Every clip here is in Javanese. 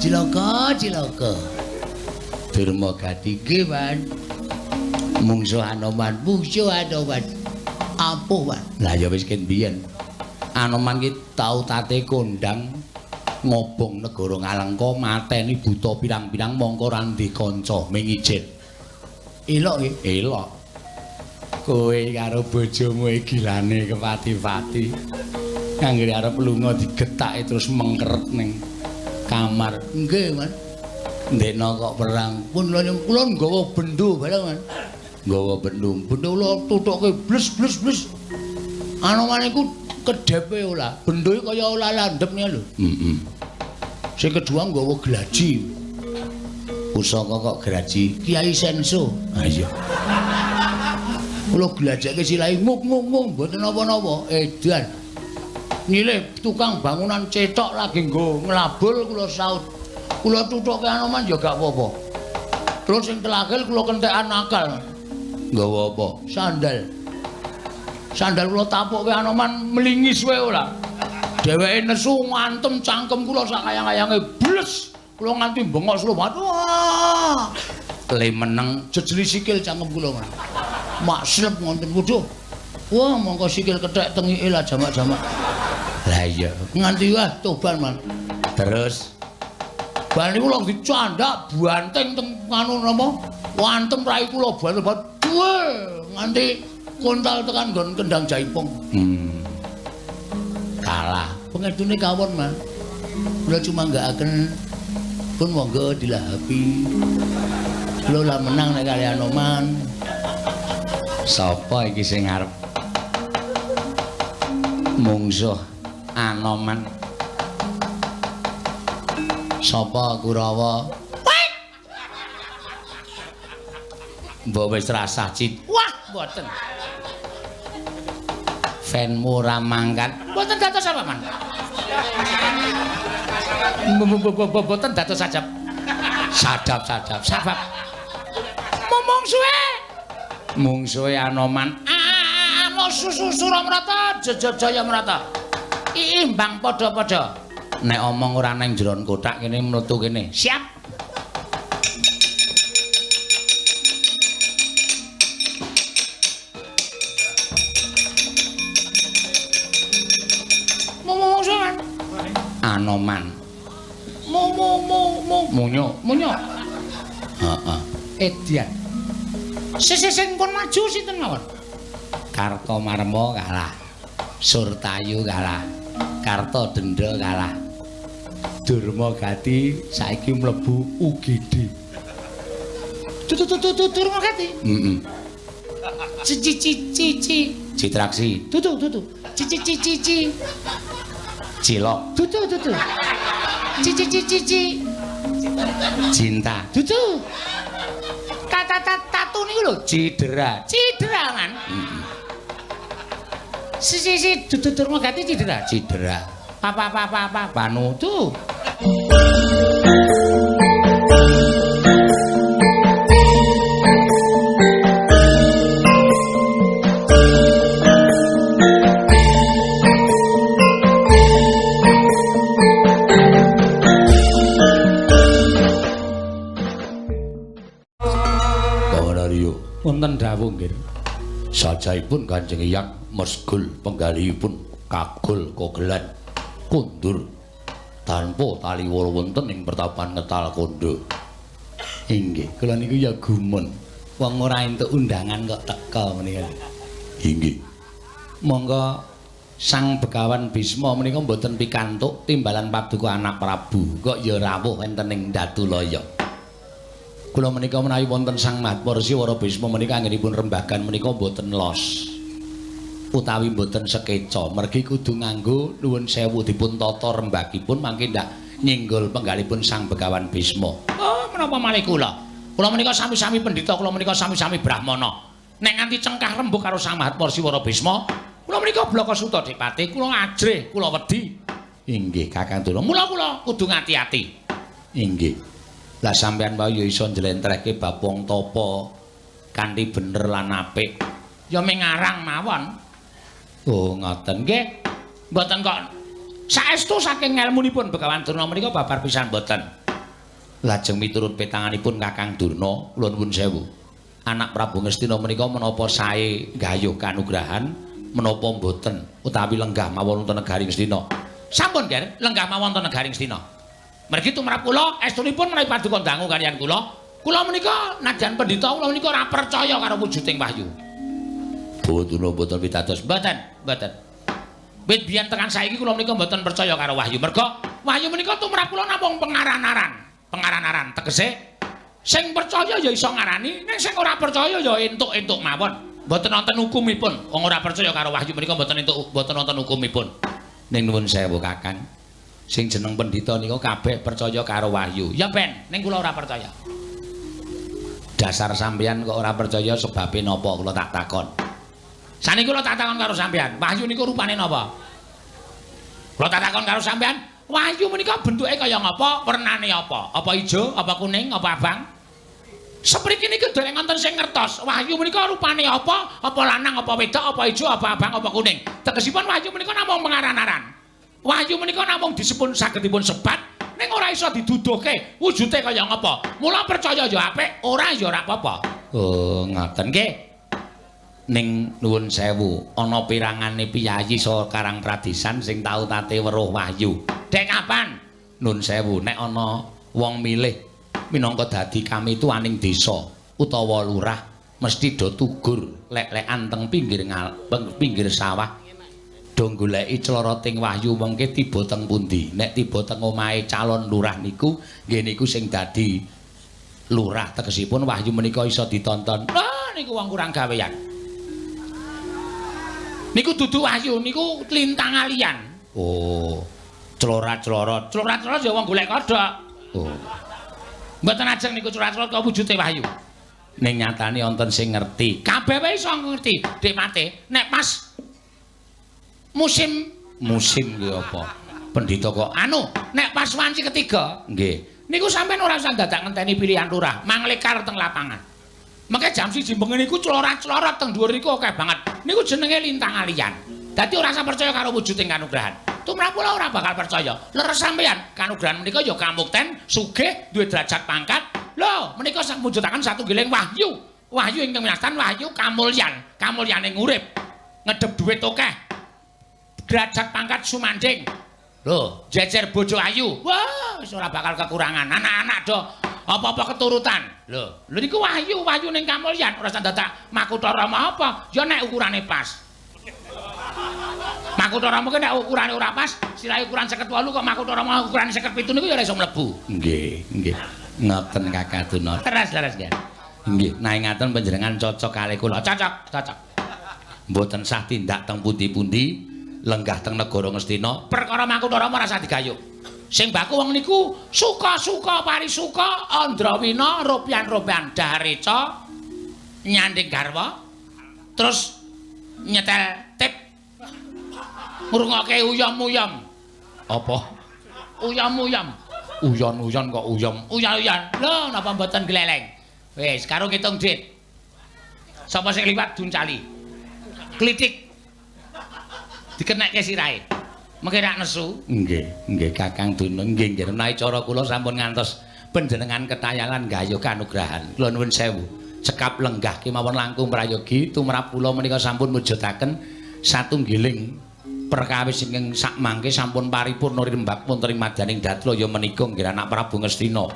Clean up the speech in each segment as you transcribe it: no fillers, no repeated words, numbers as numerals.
Cilaka. Durma Gati nggih, Wan. Mungsuh Anoman. Apa, Wan? Lah ya wis ken biyen. Anoman ki tau tate kondang ngobong negara Ngalengka mateni buta pirang-pirang mongko ra ndek kanca ming ijin. Elok nggih, elok. Kowe karo bojomu gilane kepati-pati. Anggere arep lunga digetake terus mengkeret ning kamar. Nggih, Mas. Ndekno kok perang. Pun kula nggawa bendho bareng, Mas. Nggawa bendho kula tutuke bles. Anoman iku kedhepe ora. Bendho kaya ora landhep niku lho. Heeh. Sing kedua nggawa glaji. Pusaka kok glaji Kiai Senso. Ha iya. Kula glajake silai mung mboten napa-napa. Edan. Nyilih tukang bangunan cetok lagi nggo nglabul kula saut. Kula tutuke Anoman ya gak apa-apa. Terus sing terakhir kula kentekan akal. Nggawa apa? Sandal kula tapuke Anoman mlingis wae ora. Dheweke nesu ngantem cangkem kula sak kayang-kayange bles. Kula nganti bengok slobat. Wah! Le meneng jejeli sikil cangkem kula, Mas. Makslep ngonten waduh. Wah, mongko sikil kethek tengike lah jamak-jamak. Lah iya, nganti wah toban, Mas. Terus bar niku lho dicandak banteng teng anu napa? Wantem rai kula banget. Nganti kontal tekan nggon kendang jaipong. Kalah. Pengedune kawon, Mas. Kula cuma nggakaken pun monggo dilahapi. Kula lah menang nek kali Anoman. Sapa iki sing arep mungsuh Anoman? Sapa Kurawa? Mbok wis rasah cit. Wah, mboten. Fanmu ora mangkat. Mboten dados apa, Man? Mboten dados sajab. Sadap. Mungsuhe Anoman. Suramrata, Jayamrata. Imbang padha-padha. Nek omong ora nang jeron kotak kene mlebu kene. Siap. Mungsuhan. Anoman. Munyo. Heeh. Edian. Sing pun maju sinten mawon? Kartomarma kalah. Surtayu kalah. Kartodendra kalah. Durma Gati saiki mlebu UGD. Durma Gati? Heeh. Cici. Citraksi. Tutu. Cici. Cilok. Tutu. Cici. Cinta. Tutu. Tatu niku lho, Cidera kan. Si Durma Gati Cidera. Apa Panu tuh. Wonten dawuh nggih. Sajaipun Kanjeng Hyang mesgul penggalihipun kagul kogelan kundur tanpa tali wala wonten ing pertapan Ngetal Kondo. Inggih, kula niku ya gumun. Wong ora entuk undangan kok teka menika. Inggih. Monggo Sang Begawan Bisma menika mboten pikantuk timbalan paduka anak Prabu. Kok ya rawuh enten ing Datulaya. Kula menika menawi wonten Sang Mahaporsi Wara Bisma menika anggenipun rembagan menika mboten los utawi mboten sekeca mergi kudu nganggo nuwun sewu dipun tata rembagipun mangke ndak nyenggol penggalipun Sang Begawan Bisma. Oh, menapa malih kula? Kula menika sami-sami pendhita, kula menika sami-sami brahmana. Nek nganti cengkah rembug karo Sang Mahaporsi Wara Bisma, kula menika Blaka Suta Dipati, kula ajrih, kula wedi. Inggih, Kakang Durna. Mula kula kudu ngati-ati. Inggih. Lah sampean wae ya iso njlentrehke bab wong tapa kanthi bener lan apik. Ya mengarang mawon. Oh, ngoten nggih. Mboten kok saestu saking ngelmunipun Begawan Durna menika babar pisan mboten. Lajeng miturut petanganipun Kakang Durna, kula nuwun sewu. Anak Prabu Ngastina menika menapa sae gayuh kanugrahan menapa mboten utawi lenggah mawon wonten negari Ngastina. Sampun, Ger, lenggah mawon wonten negari Ngastina. Mergi tumrap kula estunipun menawi paduka dangu kaliyan kula. Kula menika nadyan pendhita kula menika ora percaya karo wujuding wahyu. Boten pitados, mboten. Wit biyen tekan saiki kula menika mboten percaya karo wahyu. Merga wahyu menika tumrap kula namung pengaran-aran. Tegese sing percaya ya iso ngarani, ning sing ora percaya ya entuk-entuk mawon. Mboten wonten hukumipun. Wong ora percaya karo wahyu menika mboten wonten hukumipun. Ning nuwun sewu Kakang. Sing jeneng pendhita nika kabeh percaya karo wahyu. Ya ben, ning kula ora percaya. Dasar sampeyan kok ora percaya sebabe napa kula tak takon. Saniki kula tak takon karo sampeyan, wahyu niku rupane napa? Kula tak takon karo sampeyan, wahyu menika bentuke kaya ngapa? Wernane apa? Apa ijo, apa kuning, apa abang? Sepriki niki dereng wonten sing ngertos. Wahyu menika rupane apa? Apa lanang, apa wedok, apa ijo, apa abang, apa kuning? Tegesipun wahyu menika namung pengaran-aran. Wahyu menika namung disepun sagedipun sebat ning ora iso diduduhke wujude kaya ngapa. Mula percaya ya apik, ora ya ora apa-apa. Oh, ngoten nggih. Ning nuwun sewu, ana pirangane piyayi saha Karang Pradisan sing tau tate weruh wahyu. Dek kapan? Nun sewu, nek ana wong milih minangka dadi kamituaning desa utawa lurah mesti do tugur lek-lekan teng pinggir sawah. Do goleki cloroting wahyu mengke tiba teng pundi. Nek tiba teng omahe calon lurah niku, nggih niku sing dadi lurah tegesipun wahyu menika iso ditonton. Ah niku wong kurang gawean. Niku dudu wahyu, niku lintang alian. Oh. Clorat-clorot ya wong golek kodhok. Oh. Mboten ajeng niku clorat-clorot kok wujude wahyu. Ning nyatane wonten sing ngerti. Kabeh wae iso ngerti. Dik mate, nek pas musim kuwi apa? Pendhita kok anu, nek pas wanci ketiga, nggih. Niku sampean ora usah dadak ngenteni pilihan lurah, manglekar teng lapangan. Mengke jam 1 bengi niku clorat-clorot teng dhuwur niku akeh banget. Niku jenenge lintang alian. Dadi ora usah percaya karo wujuding kanugrahan. Tumrap kula ora bakal percaya. Leres sampean, kanugrahan menika ya kamukten, sugih, duwe derajat pangkat. Lho, menika sak mujudaken satunggiling wahyu. Wahyu ingkang winastan wahyu kamulyan, kamulyaning urip. Ngedhep dhuwit akeh. Derajat pangkat sumanding. Lho, jejer bojo ayu. Wah, wis ora bakal kekurangan. Anak-anak do apa-apa keturutan. Lho niku wahyu ning kamulyan ora dadak Makutha Rama apa? Ya nek ukurane pas. Makutha Rama ki nek ukurane ora pas, sirahe ukuran 58 kok Makutha Rama ukurane 57 niku ya ora iso mlebu. Nggih. Ngoten Kakang Durna. Teras nggih. Nggih, nae ngaten panjenengan cocok kalih kula. Cocok. Mboten sah tindak teng pundi-pundi. Lenggah teng negara Ngastina perkara Makutha Rama ora usah digayuh. Sing baku wong niku suka-suka parisuka andrawina ropian-ropian dahareca nyanding garwa terus nyetel tip ngrungokke uyam-uyam. Apa? Uyam-uyam. Uyon-uyon kok uyam. Uyan-uyan. Lho napa mboten gleleng. Wis karo ngitung dhuwit. Sapa sing liwat duncali. Klitik dikenekke sirahe. Mengke rak nesu. Nggih, Kakang Durna. Nggih, menawi cara kula sampun ngantos panjenengan ketayangan gayuh kanugrahan. Kula nuwun sewu. Cekap lenggah kemawon langkung prayogi tumrap kula menika sampun mujudaken satunggiling perkawis ingkang sak mangke sampun paripurna rimbat wonten ing madyaning Datla ya menika nggih anak Prabu Ngastina.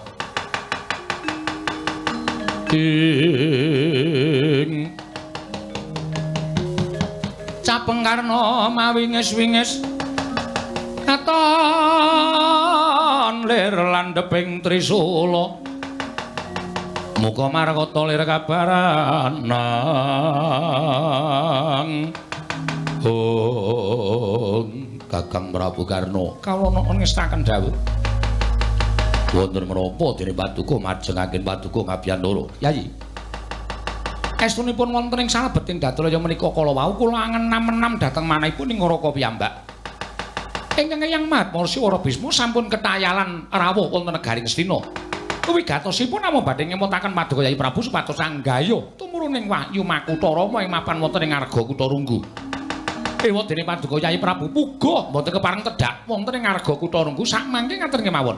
Capengkarna mawingis-wingis katon lir landheping Trisula muga markata lir kabaranang Kakang Prabu Karna kawula ngestaken dawuh wonten menapa dene Paduka majengaken Paduka ngabiyantara Yayi estunipun wonten ing salebeting Datraya menika kala wau kula angen-enam dhateng manahipun ing Ngaraka piyambak ingkang Eyang Mahatmarsya Bisma sampun ketayalan rawuh wonten negari Ngastina. Wigatosipun namung badhe ngemutaken Paduka Yayi Prabu supados anggayuh tumuruning wahyu Makutha Rama ing mapan wonten ing Arga Kutha Runggu. Ewa dene Paduka Yayi Prabu puguh mboten kepareng tedhak wonten ing Arga Kutha Runggu sak mangke ngaten kemawon.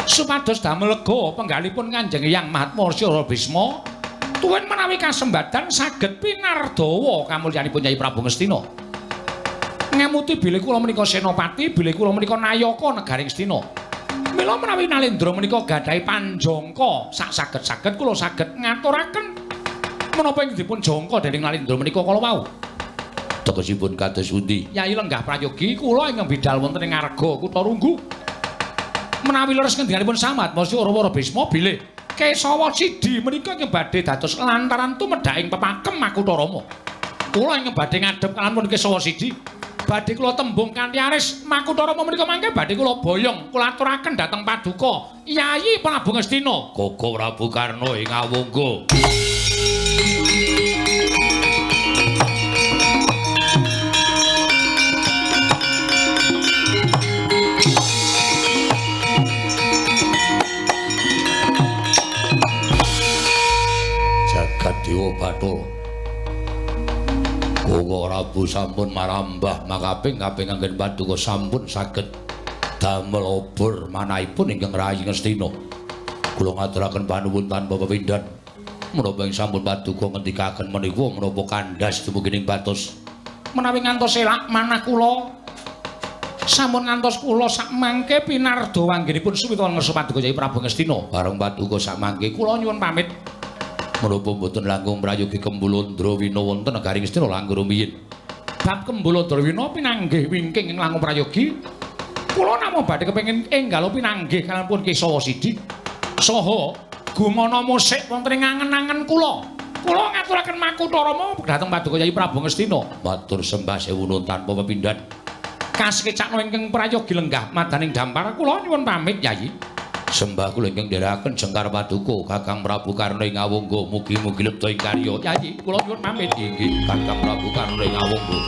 Supados damel lega penggalipun Kanjeng Hyang Mahatmarsya Bisma tuwin menawi kasembadan saged pinardawa kamulyanipun Nyai Prabu Ngastina. Ngamuti bilih kula menika senopati, bilih kula menika nayaka negaring Ngastina. Mila menawi Nalendra menika gadhahi panjangka sak saged-saged kula saged ngaturaken menapa ing dipun jangka dening Nalendra menika kala wau. Tegesipun kados pundi? Yai lenggah prayogi kula ing bidhal wonten ing Arga Kutha Runggu. Menawi leres ngendhanipun Samat Marsya Rawara Bisma bilih Kesawa Sidi menika ing badhe dados lantaran tumedhaking pepakem Makutha Rama. Kula ing badhe ngadhep kalampun Kesawa Sidi badhe kula tembung kanthi aris Makutha Rama menika mangke badhe kula boyong kula aturaken dhateng Paduka Yayi Prabu Ngastina. Koko Prabu Karna ing Awangga. Dewa Bathara Koko Prabu sampun marambah makaping-kaping anggen Paduka sampun saged damel obor manahipun ingkang rayi Ngastina. Kula ngaturaken panuwun tanpa pepindhan menapa ing sampun Paduka ngendikaken menika menapa kandhas dumugining batos menawi ngantos elak manah kula sampun ngantos kula sak mangke pinardawa anggenipun suwita ngersa Paduka Nyai Prabu Ngastina. Bareng Paduka sak mangke kula nyuwun pamit menapa mboten langkung prayogi Kembulandra Wina wonten negaring Ngastina langkung rumiyin. Bab Kembulandra Wina pinanggih wingking ing langkung prayogi kula namung badhe kepengin enggal pinanggih kalampun Kesawa Sidi saha gumana musik wonten ing angen-angen kula. Kula ngaturaken Makutha Rama dhateng Paduka Nyai Prabu Ngastina. Matur sembah sewu nuwun tanpa pepindhan. Kasekecakna ingkang prayogi lenggah madaning dampar kula nyuwun pamit Yayi. Sembah kula ingkang ndherekaken Jengkar Paduka Kakang Prabu Karna ing Awangga mugi-mugi lebta ing karya. Yayi kula nyuwun pamit inggih Kakang Prabu Karna ing Awangga.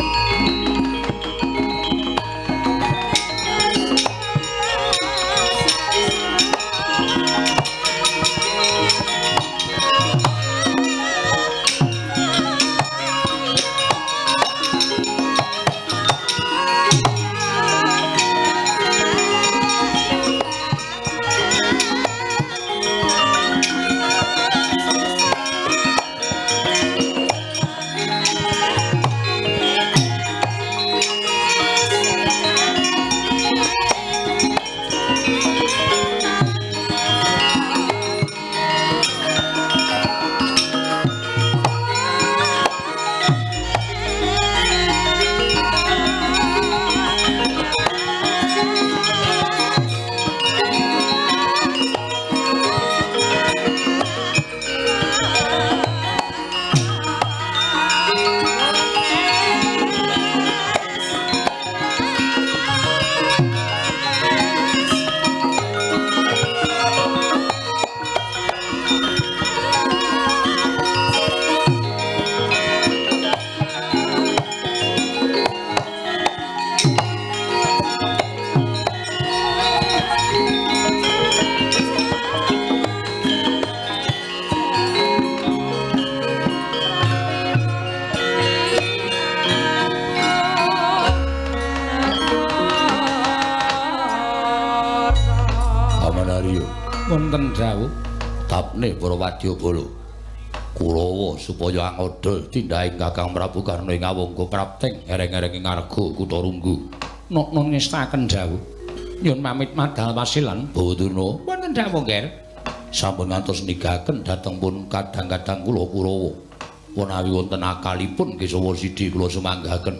Wonten dawuh tapne para wadyabala Kurawa supaya angodol tindhaking Kakang Prabu Karna ing Awangga prapting ereng-ereng ing Arga Kutha Runggu. Nok-nok ngestaken dawuh nyuwun pamit madal wasilan Bawadurna. Wonten dawuh Nger sampun ngantos nigahaken dhateng pun kadang-kadang kula Kurawa menawi wonten akalipun Kesawa Sidi kula sumanggahaken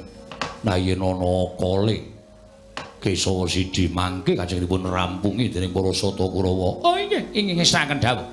nah yen ana kale Kesawa Sidi mangke kajengipun rampungi dening para sata Kurawa. Oh inggih, inggih ngestaken dawuh.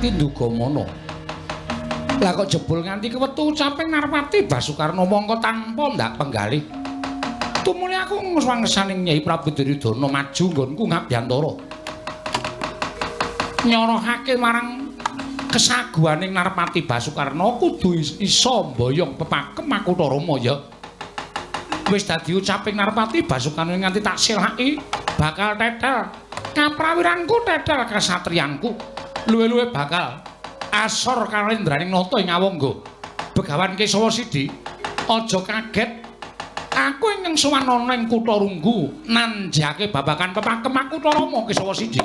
Narpati ndugamana. Lah kok jebul nganti kewetu ucaping Narpati Basukarna mongko tanpa ndak penggalih. Tumuli aku ngeswangesaning Nyai Prabu Duryudana maju nggonku ngabyantara. Nyorohake marang kesaguhaning Narpati Basukarna kudu isa mboyong pepakem Makutha Rama ya. Wis dadi ucaping Narpati Basukarna nganti tak silaki bakal tetel kaprawiranku tetel kasatriyanku. Luwe-luwe bakal asor kalendraning nata ing Awangga. Begawan Kesawa Sidi, aja kaget. Aku ingkang sowan ana ing Kutha Runggu nanjake babakan pepakem Makutha Rama Kesawa Sidi.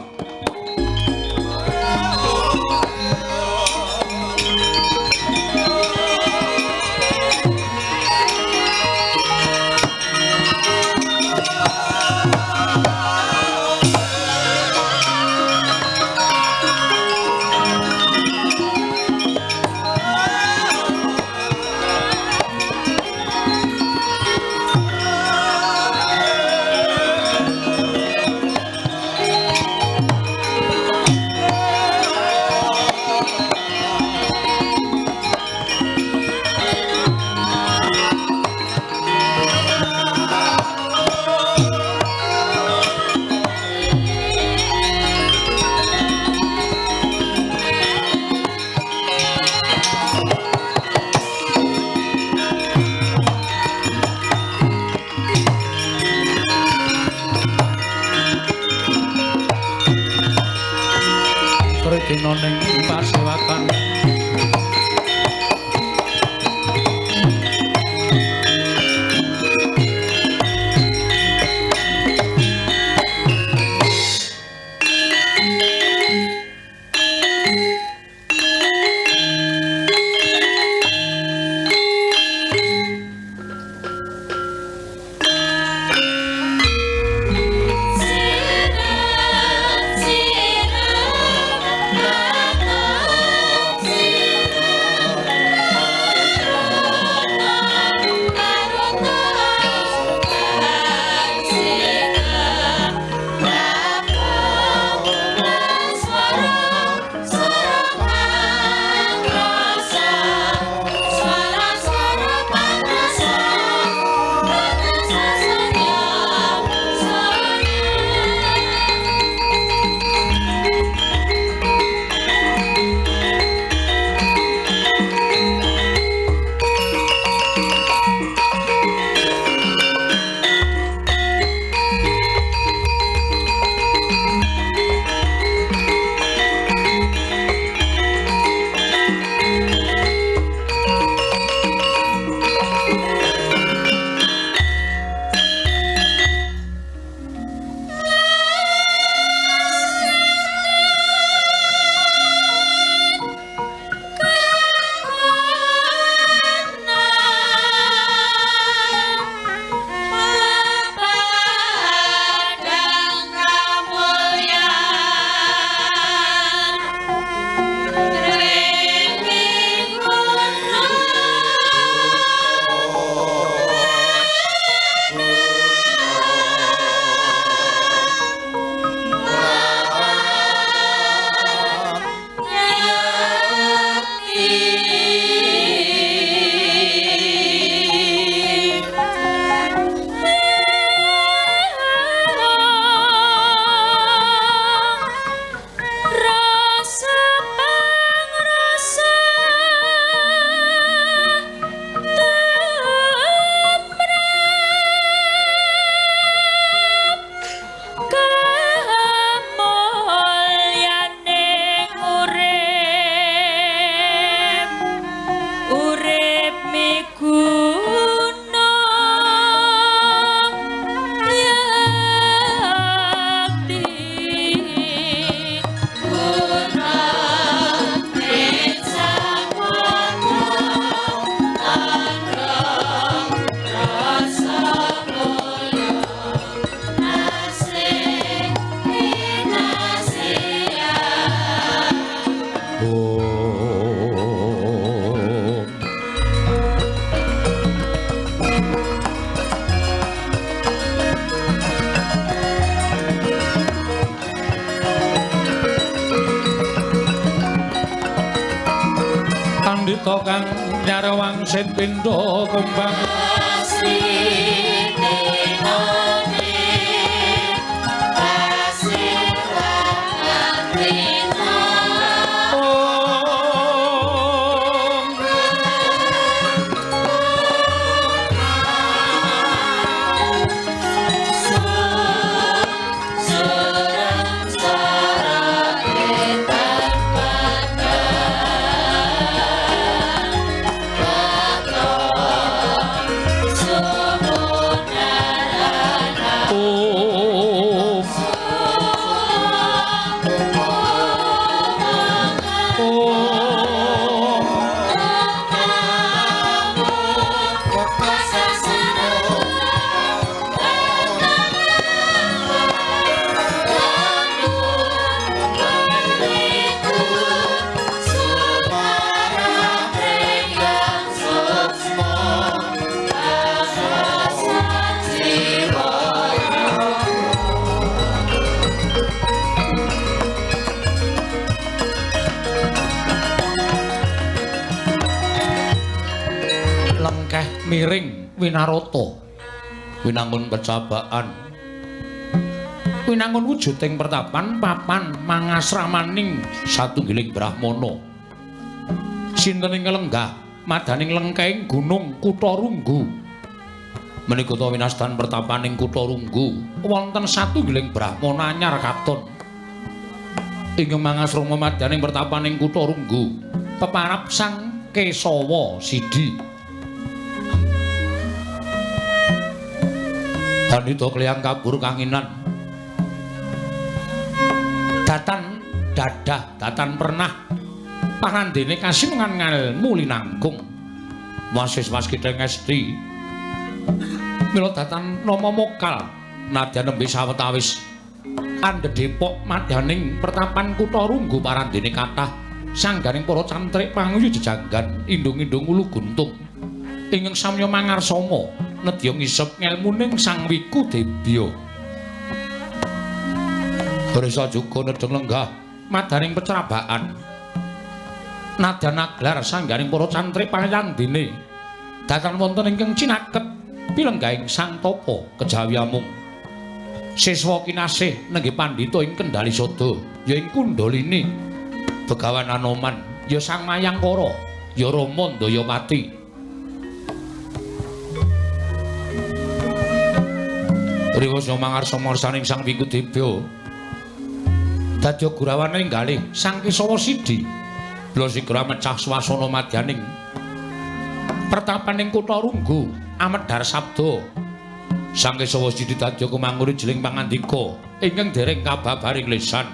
Dina ning pasewakan Pandhita kang nyarewang sin pindha kembang miring winarata winangun pecabaan winangun wujuding pertapan papan mangasramaning satunggiling brahmana sinten ing lenggah madaning lengkeng gunung Kutharunggu menika ta winastan pertapaning Kutharunggu wonten satunggiling brahmana anyar katon ingkang mangasrama madaning pertapaning Kutharunggu peparap Sang Kesawa Sidi Pandhita Klyang kabur kanginan datan dadah datan pernah parandene kasinungan ngelmu linangkung wasis-was kideng esti mila datan nama mokal nadyan nembe sawetawis andhedhepok madaning pertapan Kutharunggu parandene kathah sanggaring para cantrik panguyu jejanggan indung-indung ulu guntung ingkang samya mangarsama nedya ngisep ngelmuning Sang Wikudebya. Risa juga nedheng lenggah madaning pecrabaan. Nadyan naglar sanggaring para cantrik panyandene. Datan wonten ingkang cinaket pilenggahing Sang Tapa kejawi amung. Siswa kinasih nenggih pandhita ing Kendali Sada ya ing Kundalini. Begawan Anoman ya Sang Mayangkara ya Rama Ndayapati. Riwasa mangarsama saning Sang Wikudebya dadya gurawane enggalih Sang Kesawa Sidi lha sigra mecah swasana madyaning pertapaning Kutharunggu amedhar sabda Sang Kesawa Sidi dadya kumanguri jeling pangandika ingkang dereng kababaring lisan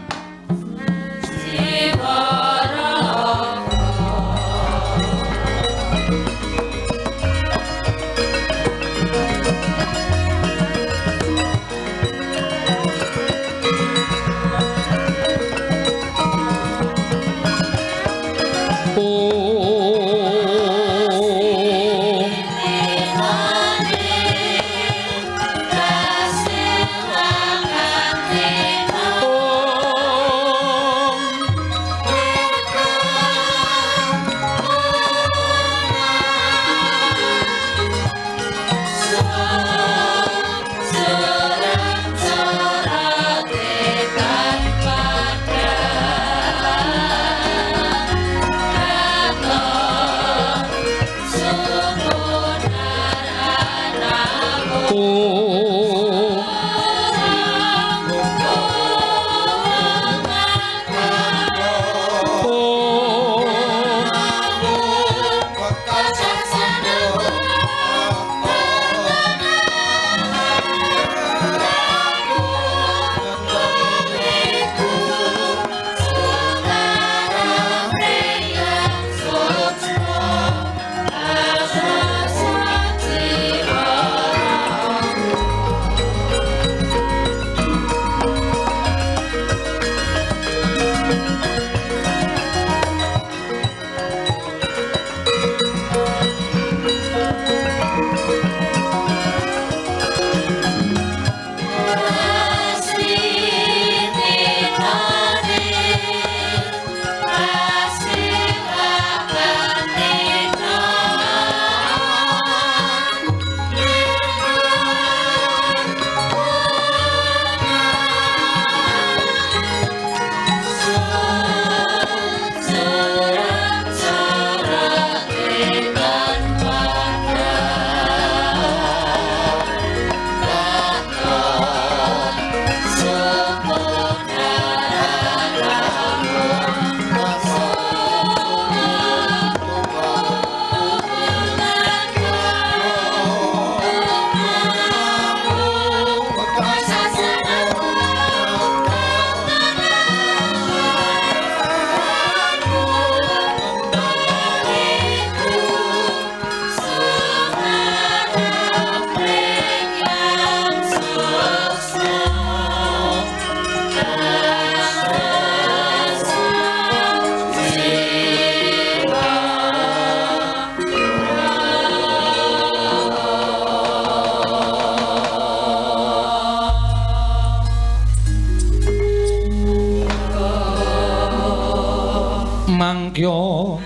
Mangkya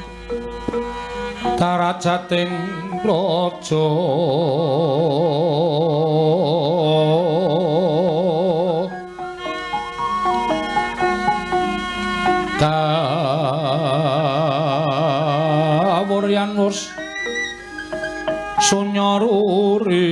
darajating praja kawuryan wus sunyaruri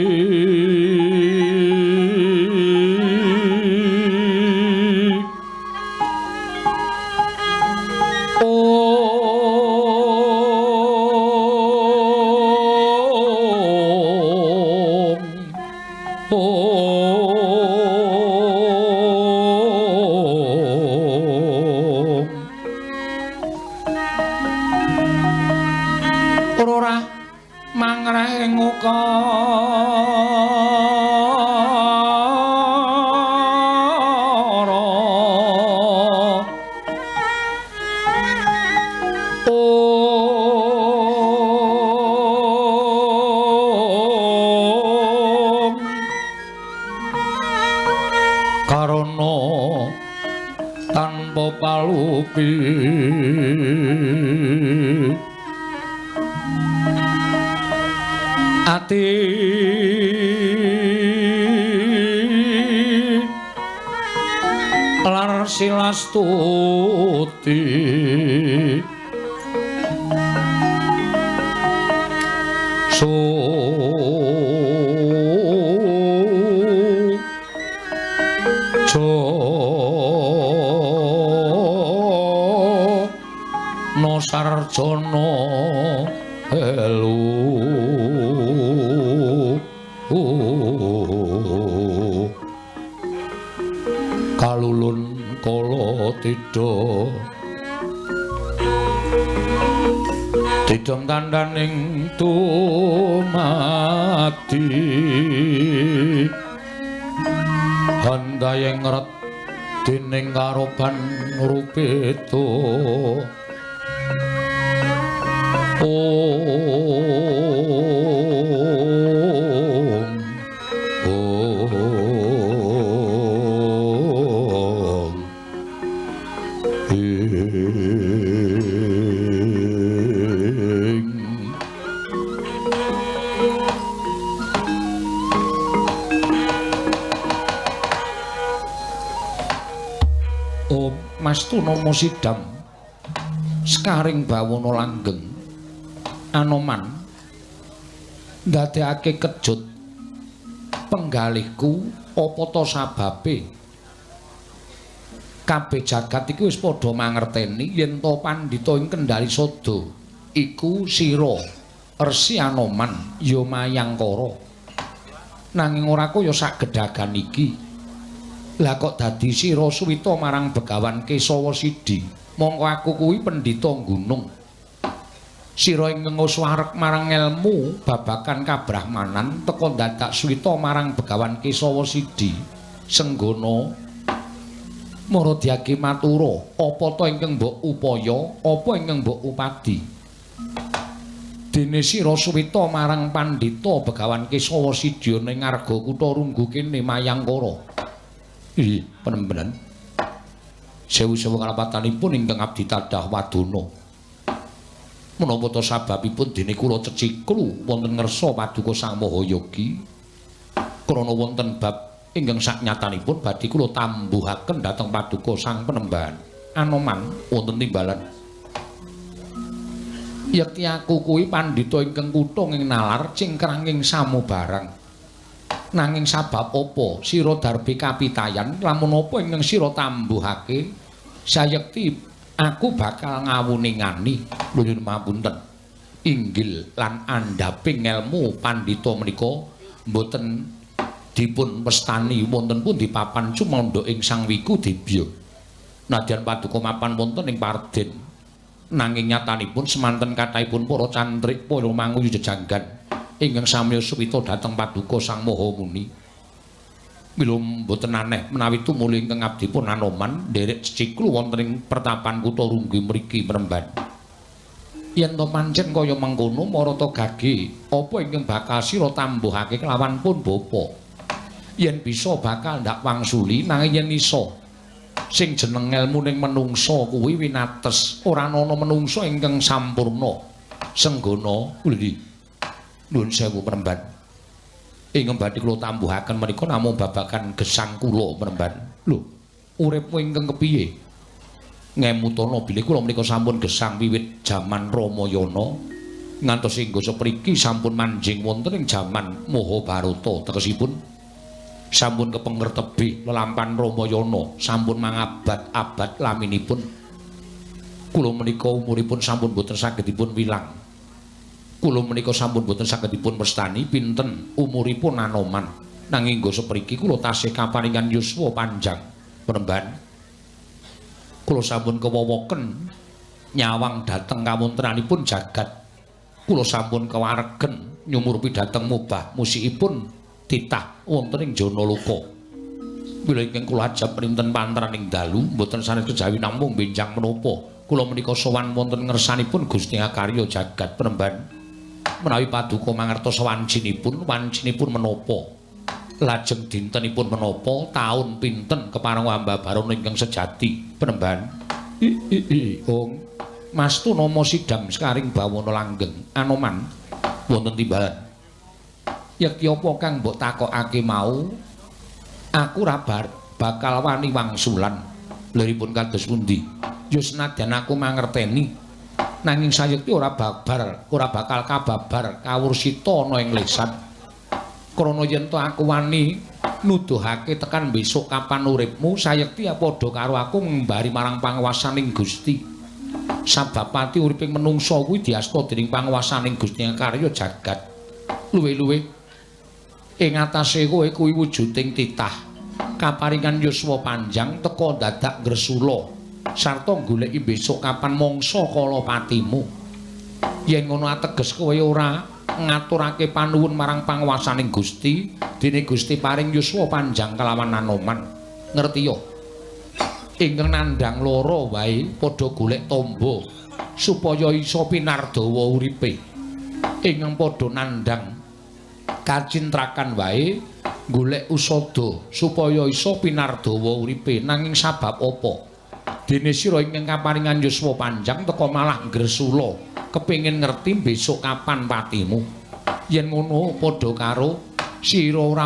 ati lar silastuti so no sarjana helu kalulun kala tidha didom tandaning tumati handayeng ret dening karoban rupeta Mastu Nomo Sidam Sekaring Bawana langgeng Anoman ndadekake kejut penggalihku apa ta sababe kabeh jagat iki wis padha mangerteni yen to pandhita ing Kendari Sada iku sira Resi Anoman ya Mayangkara nanging ora kaya sak gedhagan iki. Lah kok dadi sira suwita marang Begawan Kesawa Sidi? Mongko aku kuwi pendhita gunung. Sira ingkang uswareg marang ilmu babagan kabrahmanan teka dadak suwita marang Begawan Kesawa Sidi. Senggana Maradyaki matura, apa ta ingkang mbok upaya, apa ingkang mbok upadi? Dene sira suwita marang pandhita Begawan Kesawa Sidi ning ngarga kutha Runggu kene Mayangkara. Ih, penembenan. Sewu-sewu kalapatanipun ingkang abdi tadah wadana. Menapa ta sababipun dene kula ceciklu wonten ngersa paduka Sang Mahayogi? Krana wonten bab ingkang saknyatanipun badhe kula tambuhaken dhateng paduka Sang Penembahan Anoman wonten timbalan. Yekti aku kuwi pandhita ingkang kutha ing nalar cingkranging samubarang. Nanging sabab apa sira darbe kapitayan lamun apa ingkang sira tambuhake sayekti aku bakal ngawuningani nuwun mapunten inggil lan andhaping ilmu pandhita menika mboten dipun pestani wonten pundi papan cumandha ing Sang Wiku Dibya nadyan paduka mapan wonten ing Parden nanging nyatanipun semanten kathahipun para cantrik para manguyu jejanggan ingkang samya suwita dhateng paduka Sang Mahamuni. Mila mboten aneh menawi tumuli ingkang abdipun Anoman nderek ciciklu wonten ing pertapan kutha Runggi mriki Mremban. Yen to pancen kaya mengkono marata gage apa ingkang bakal sira tambuhake kelawan pun bapa. Yen bisa bakal ndak wangsuli nanging yen isa sing jeneng elmuning menungsa kuwi winates ora ana menungsa ingkang sampurna senggana pundi nuwun sewu Penemban ing badhe kula tambuhaken menika namung babagan gesang kula Penemban lho uripmu ingkang kepiye ngemutana bilih kula menika sampun gesang wiwit jaman Ramayana ngantos hingga sapriki sampun manjing wonten ing jaman Mahabharata tegesipun sampun kepengker tebih lelampahan Ramayana sampun mangabad-abad laminipun kula menika umuripun sampun boten sagedipun wilang kula menika sampun boten sagedipun mestani pinten umuripun Anoman nanging nggo sapriki kula tasih kaparingan yuswa panjang Penemban kula sampun kewowoken nyawang dhateng kawontranipun jagat kula sampun kawaregen nyumurupi dhateng mubah musikipun titah wonten ing Janaloka. Mila ingkang kula ajab printen pantraning dalu mboten sanes kejawi namung benjang menapa. Kula menika sowan wonten ngersanipun Gusti Akarya jagat Penemban. Menawi paduka mangertos wancinipun menapa. Lajeng dintenipun menapa, taun pinten kepareng wambabarana ingkang sejati Penemban. Ong Mastu nama sidam sekaring bawana langgeng Anoman wonten timbalan. Yekti apa kang mbok takokake mau aku ra bakal wani wangsulan liripun kados pundi ya senadyan aku mangerteni nanging sayekti ora bakal kababar kawursita ana ing lesan krana yen to aku wani nuduhake tekan besok kapan uripmu sayekti padha karo aku ngembari marang panguwasaning Gusti sababati uriping menungsa kuwi diasta dening panguwasaning Gusti Karya jagat luwe-luwe ing atase kowe kuwi wujuding titah kaparingan yuswa panjang teka dadak gresula sarta goleki besok kapan mangsa kala patimu yen ngono ateges kowe ora ngaturake panuwun marang panguwasaning Gusti dene Gusti paring yuswa panjang kelawan Anoman ngerti yo ingkang nandhang lara wae padha golek tamba supaya isa pinardawa uripe ingkang padha nandhang kacintrakan wae golek usada supaya isa pinardawa uripe nanging sabab apa dene sira ingkang kaparingan yuswa panjang teka malah gresula kepengin ngerti besok kapan patimu yen ngono padha karo sira ora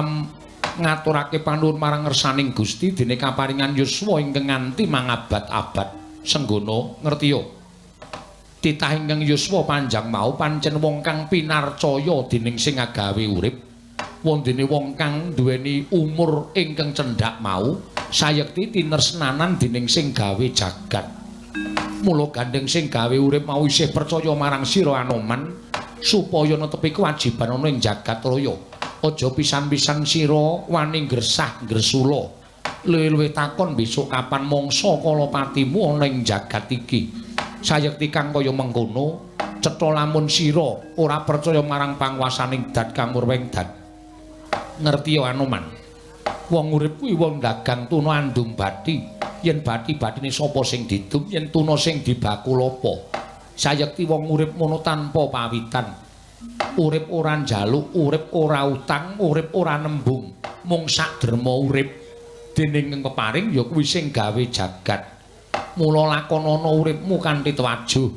ngaturake panuwun marang ngersaning Gusti dene kaparingan yuswa ingkang nganti mangabad-abad senggana ngerti yo titah ingkang yuswa panjang mau pancen wong kang pinarcaya dening sing agawe urip wondene wong kang duweni umur ingkang cendhak mau sayekti tinresnanan dening sing gawe jagat mula gandeng sing gawe urip mau isih percaya marang sira Anoman supaya netepi kewajiban ana ing jagat raya aja pisan-pisan sira wani gresah gresula luwih-luwih takon besok kapan mangsa kala patimu ana ing jagat iki sayekti kang kaya mengkono cetha lamun sira ora percaya marang panguwasaning dat kang murweng dat ngerti ya Anoman wong urip kuwi wong dagang tuna andum bathi yen bathi-bathine sapa sing didum yen tuna sing dibakul apa sayekti wong urip mono tanpa pawitan urip ora njaluk urip ora utang urip ora nembung mung sak derma urip dening keparing ya kuwi sing gawe jagat mula lakonana uripmu kanthi tuwajuh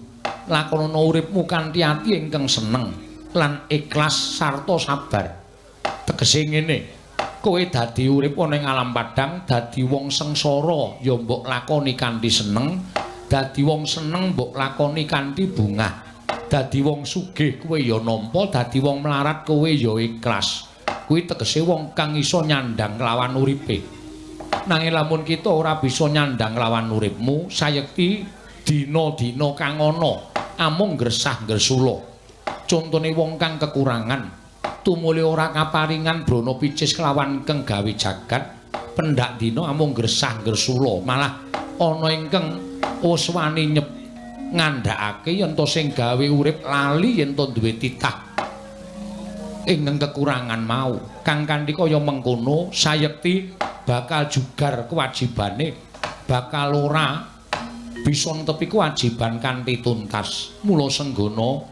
lakonana uripmu kanthi ati ingkang seneng lan ikhlas sarta sabar tegese ngene kowe dadi urip ana ing alam padang dadi wong sengsara ya mbok lakoni kanthi seneng dadi wong seneng mbok lakoni kanthi bungah dadi wong sugih kowe ya nampa dadi wong melarat kowe ya ikhlas kuwi tegese wong kang iso nyandang lawan uripe nanging lamun kita ora bisa nyandang lawan uripmu sayekti dina-dina kang ana amung gresah gresula contone wong kang kekurangan tumuli ora kaparingan brana picis kelawan kang gawe jagat pendak dina amung gresah gresula malah ana ingkang wis wani ngandhakake yen to sing gawe urip lali yen to duwe titah ingkang kekurangan mau kang kanthi kaya mengkono sayekti bakal jugar kewajibane bakal ora bisa netepi kewajiban kanthi tuntas mula senggana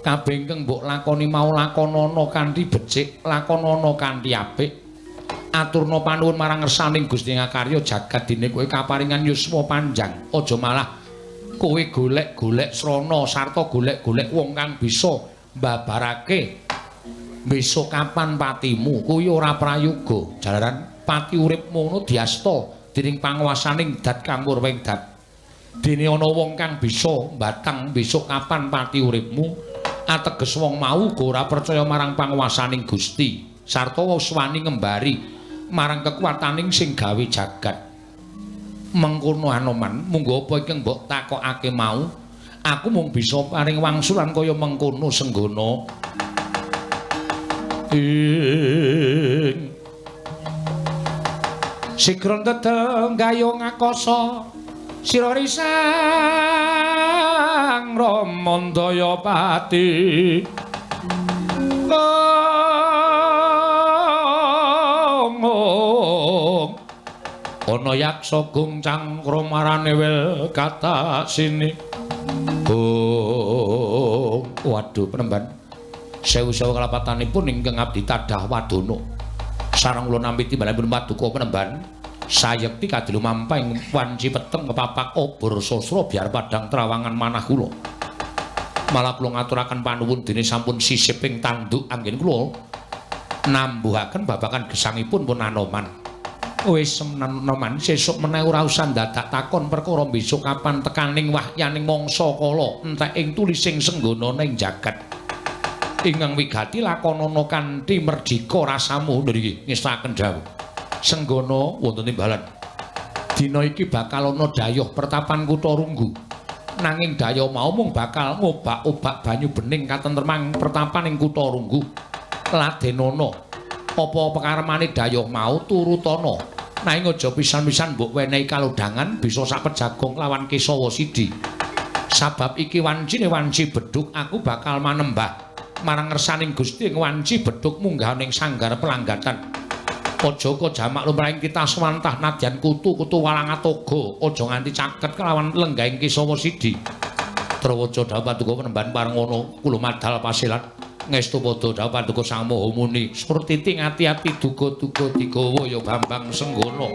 kabeh ingkang mbok lakoni mau lakonana kanthi becik lakonana kanthi apik aturna panuwun marang ngersaning Gusti Ngakarya jagat dene kowe kaparingan yuswa panjang aja malah kowe golek-golek srana sarta golek-golek wong kang bisa mbabarake besok kapan patimu kuwi ora prayoga jalaran pati uripmu ngono diasta dening panguwasaning dat kang murwing dat dene ana wong kang bisa mbatang besok kapan pati uripmu ateges wong mau uga ora percaya marang panguwasaning Gusti sarta wis wani ngembari marang kekuwataning sing gawe jagat mengkono Anoman munggo apa iki mbok takokake mau aku mung bisa paring wangsulan kaya mengkono Senggana Sigra teteng gayung akasa sira risang Ramandaya pati ana yaksa gungcang kromarane wel kata sini waduh penemban sewu-sewu kalapatanipun ingkang abdi tadah wadana sareng kula nampi timbalanipun paduka penemban sayekti kadelu mamping wanci peteng kepapak obor sasra biar padang trawangan manah kula malah kula ngaturaken panuwun dene sampun sisiping tanduk anggen kula nambuhaken babagan gesangipun pun Anoman wis Anoman sesuk meneh ora usah dadak takon perkara besok kapan tekaning wahyaning mangsa kala entek ing tulising Senggana ing jagat ingkang wigati lakonana kanthi merdika rasamu niki ngestaken dawuh Senggana wonten timbalan dina iki bakal ana dayuh pertapan Kutha Runggu nanging dayuh mau mung bakal ngobak-obak banyu bening katentremang pertapan ing Kutha Runggu ladenana apa pekaremane dayuh mau turutana nanging aja pisan-pisan mbok wenehi kalodhangan bisa sapet jagong lawan Kesawa Sidi sabab iki wancine wanci bedhug aku bakal manembah marang ngersaning Gusti wanci bedhug munggah ning sanggar pelanggatan aja kok jamak lumrahing kita swantah nadyan kutu Walangatoga aja nganti caket kelawan lenggahing Kesawa Sidi Trawaja dawuh paduka penemban pareng ngono kula madal pasilan ngestu padha dawuh paduka Sang Maha Muni Surtiti ati-ati duga-duga digawa ya Bambang Senggana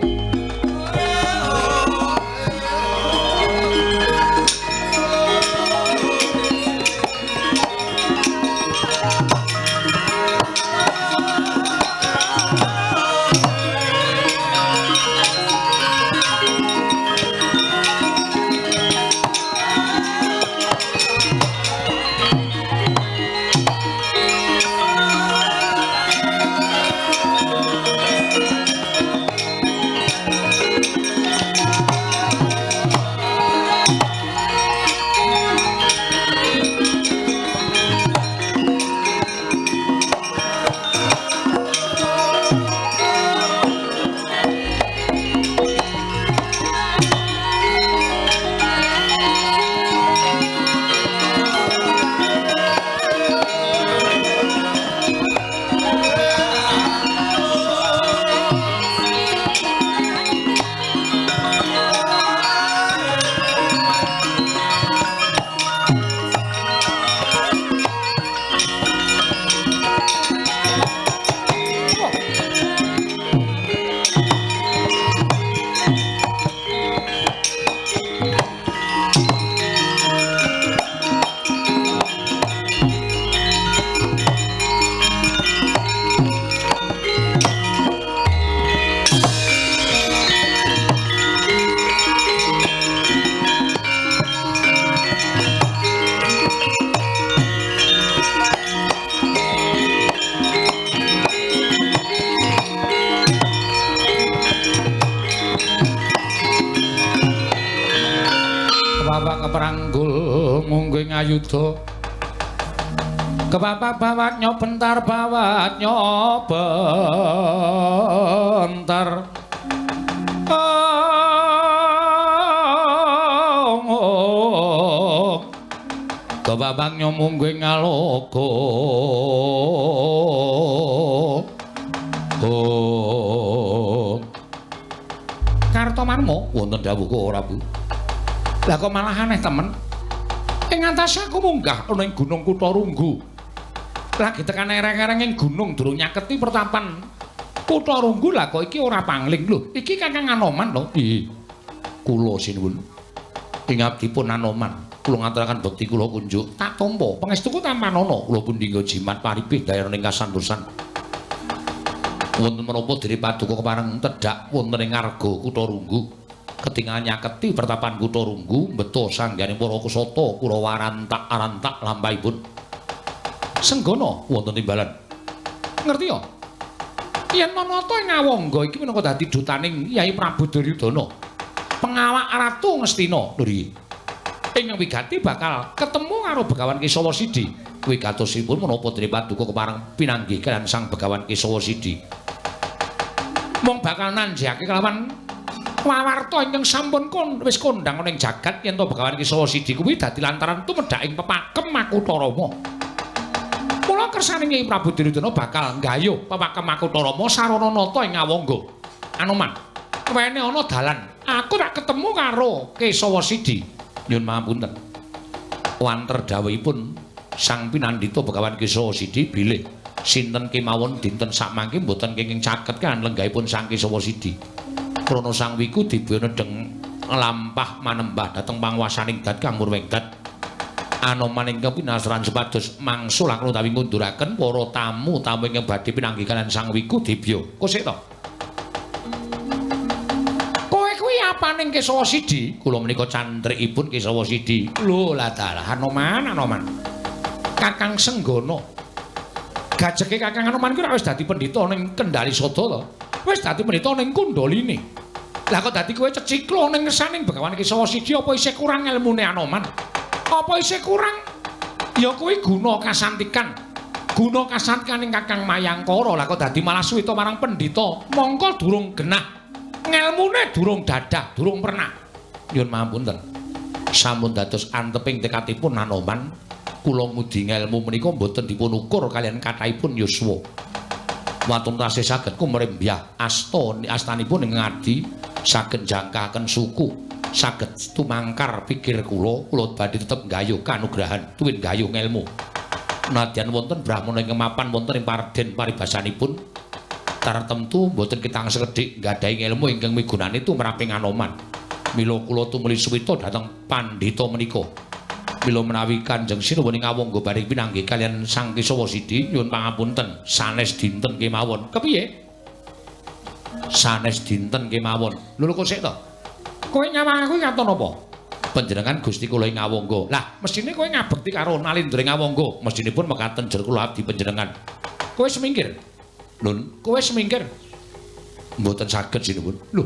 Ayuda kepapak bawat nyobentar kepapak nyomungging ngaloga Kartomarma wonten dawuh kok ora Bu lah kok malah aneh temen ing antas aku munggah ana ing Gunung Kutha Runggu. Lagi tekan ereng-ereng ing gunung durung nyaketi pertapan Kutha Runggu lah kok iki ora pangling lho. Iki Kakang Anoman lho. Nggih. Kula sinuwun. Ing abdipun Anoman. Kula ngaturaken bekti kula kunjuk. Tak tampa pangestuku tampanana kula pun dinggo jimat paribih daeraning kasantosan. Wonten menapa Diri Paduka kepareng tedhak wonten ing Arga Kutha Runggu. Ketingal nyaketi pertapan Kutha Runggu mbeta sanggane para kusata Kurawa arantak lampahipun. Senggana wonten timbalan. Ngerti ya? Yen manata ing Ngawangga iki minangka dadi dutaning Kyai Prabu Duryudana. Pengawak Ratu Ngastina lho iki. Ing wigati bakal ketemu karo Begawan Kesawa Sidi. Wigatosipun menapa Diri Paduka kepareng pinanggih kaliyan Sang Begawan Kesawa Sidi. Mung bakal nanjake kelawan wawarta ingkang sampun wis kondhang ning jagat yen to Begawan Kesawa Sidi kuwi dadi lantaran tumedhak ing pepakem Makutarama. Mula kersane Kyai Prabu Duryudana bakal nggayuh pepakem Makutarama sarana nata ing Ngawangga. Anoman, wene ana dalan. Aku tak ketemu karo Kesawa Sidi. Nyuwun pangapunten. Wanter dawuhipun Sang Pinandhita Begawan Kesawa Sidi bilih sinten kemawon dinten sakmangke mboten kenging caket kan lenggahipun Sang Kesawa Sidi. Krana Sang Wiku dibaya nedeng lampah manembah dhateng panguwasaning dat Kang Murwenggat. Anoman ingkang pinasran supados mangsul kula utawi ngunduraken para tamu-tamu ingkang badhe pinanggih kaliyan Sang Wiku dibya. Kosik to. Kowe kuwi apaning Kesawa Sidi? Kula menika cantrikipun Kesawa Sidi. Lho lah dalah Anoman. Kakang Senggana. Gajeke Kakang Anoman kuwi wis dadi pendhita ning Kendari Sada to. Wis dadi pendhita ning Kundalini. Lah kok dadi kowe ceciklo ning ngersaning Begawan Kesawa Sidi apa isih kurang elmune Anoman? Apa isih kurang? Ya kuwi guna kasantikan. Guna kasantikan ing Kakang Mayangkara. Lah kok dadi malah suwita marang pendhita. Mongko durung genah. Ngelmune durung dadah, durung pernah. Nyuwun pangapunten. Sampun dados anteping tekadipun Anoman. Kula ngudi ngelmu menika mboten dipun ukur kalian kathahipun yuswa. Watun tasih saged kumrembyah astanipun ing ngadi saged jangkaken suku, saged tumangkar pikir kula badhe tetep nggayuh kanugrahan tuwin nggayuh ngelmu. Nadyan wonten brahmana ingkang mapan wonten ing Parden paribasanipun tartemtu mboten kitang sekedhik nggadahi ngelmu ingkang migunani tumraping Anoman. Mila kula tumuli suwita dhateng pandhita menika. Mila menawi Kanjeng Sinuwun Ngawangga bareng pinanggih kaliyan Sang Kesawa Sidi nyuwun pangapunten sanes dinten kemawon. Kepiye? Sanes dinten kemawon. Lho kok sik to? Kowe nyawang aku katon apa? Panjenengan Gusti kula ing Ngawangga. Lah, mestine kowe ngabekti karo Nalindra Ngawangga. Mestinipun mekaten jer kula abdi panjenengan. Kowe semingkir. Lho, kowe semingkir. Mboten saged Sinuwun. Lho,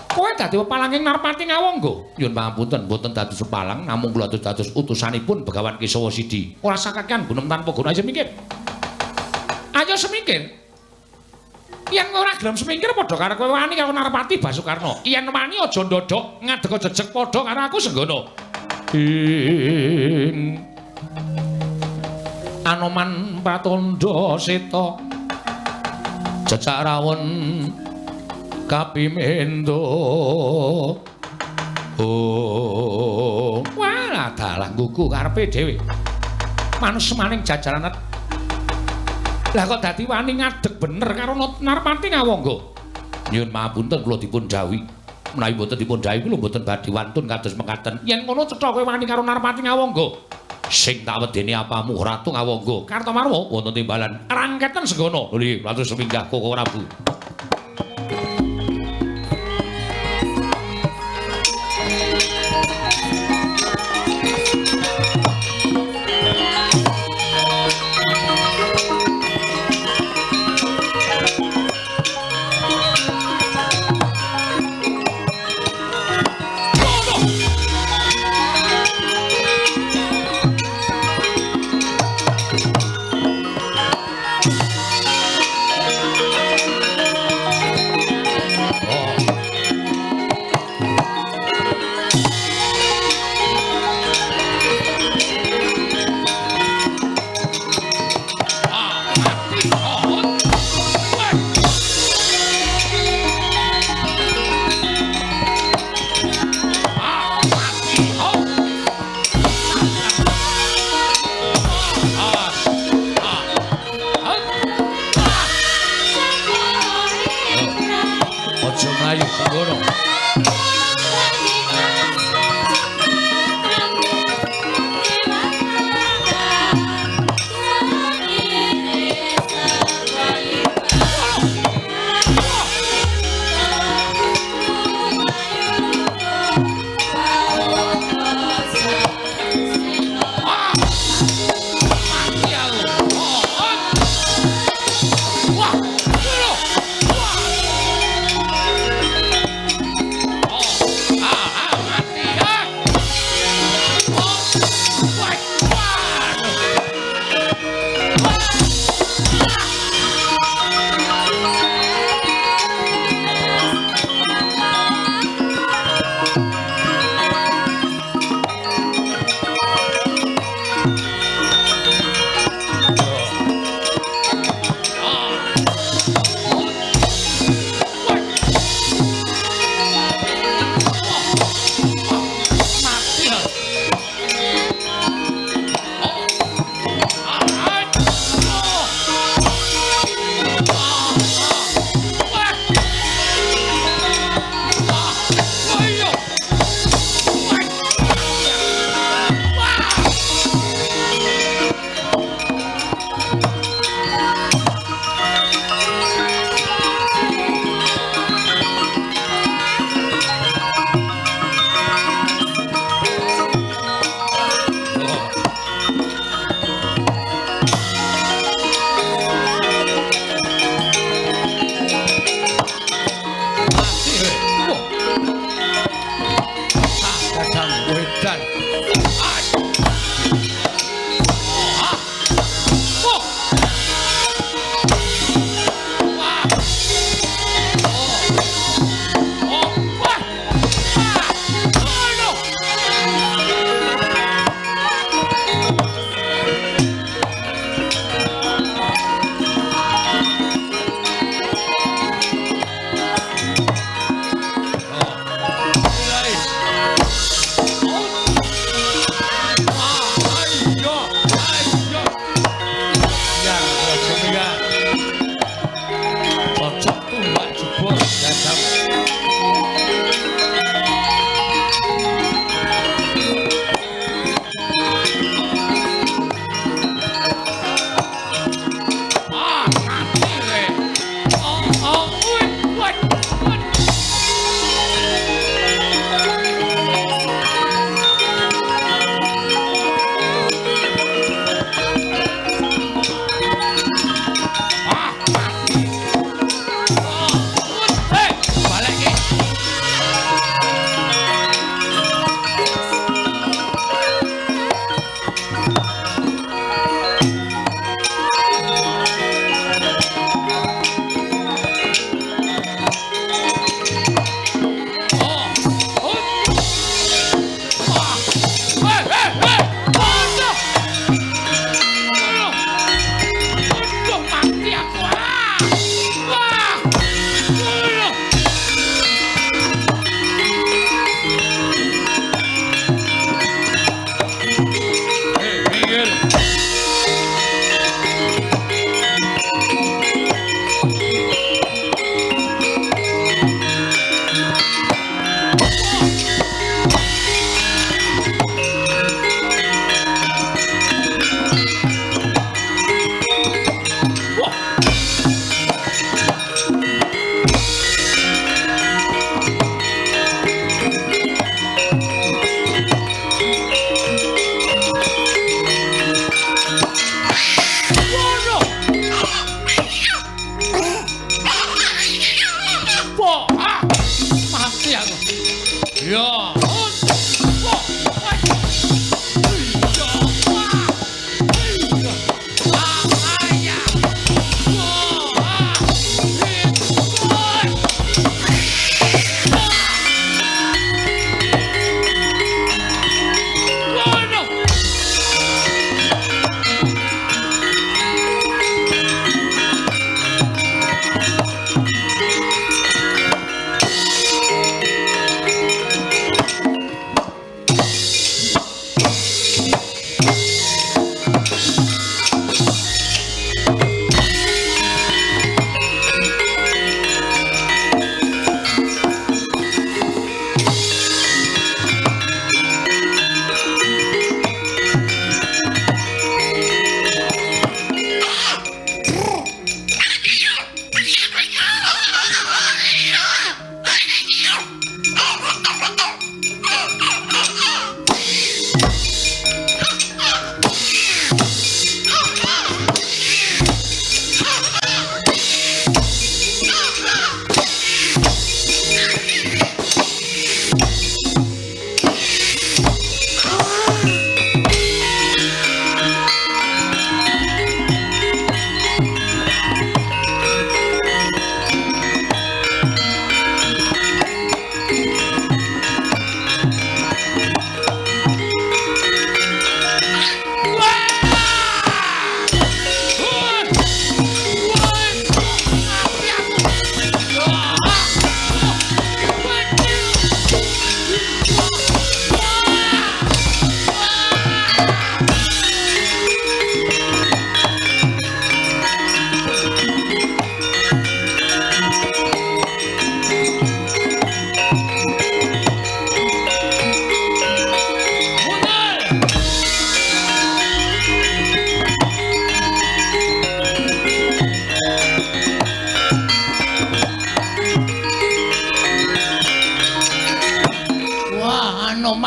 kowe dadi pepalanging Narpati Ngawangga. Nyuwun pangapunten, mboten dados pepalang, namung kula dados utusanipun Begawan Kesawa Sidi. Ora sakakean gunem tanpa guna. Ayo semingkir. Ayo semingkir. Yen ora gelem semingkir padha karo kowe wani karo Narpati Basukarna. Yen wani aja ndodok ngadeg jejeg padha karo aku Senggana. Anoman Pratandha Seta Cecak rawon Kapimendo. Oh, wah dalah nggugu karepe dhewe. Manus maning jajaran. Lah kok dadi wani ngadeg bener karo Narpati Ngawangga. Nyuwun pangapunten kula dipun dawuhi. Menawi boten dipun dawuhi kula boten badhe wantun kados mekaten. Yen ngono cetha kowe wani karo Narpati Ngawangga. Sing tak wedeni apamu Ratu Ngawangga. Kartomarma wonten timbalan. Rangketen Senggana. Lho, Ratu Seminggah Koko Prabu.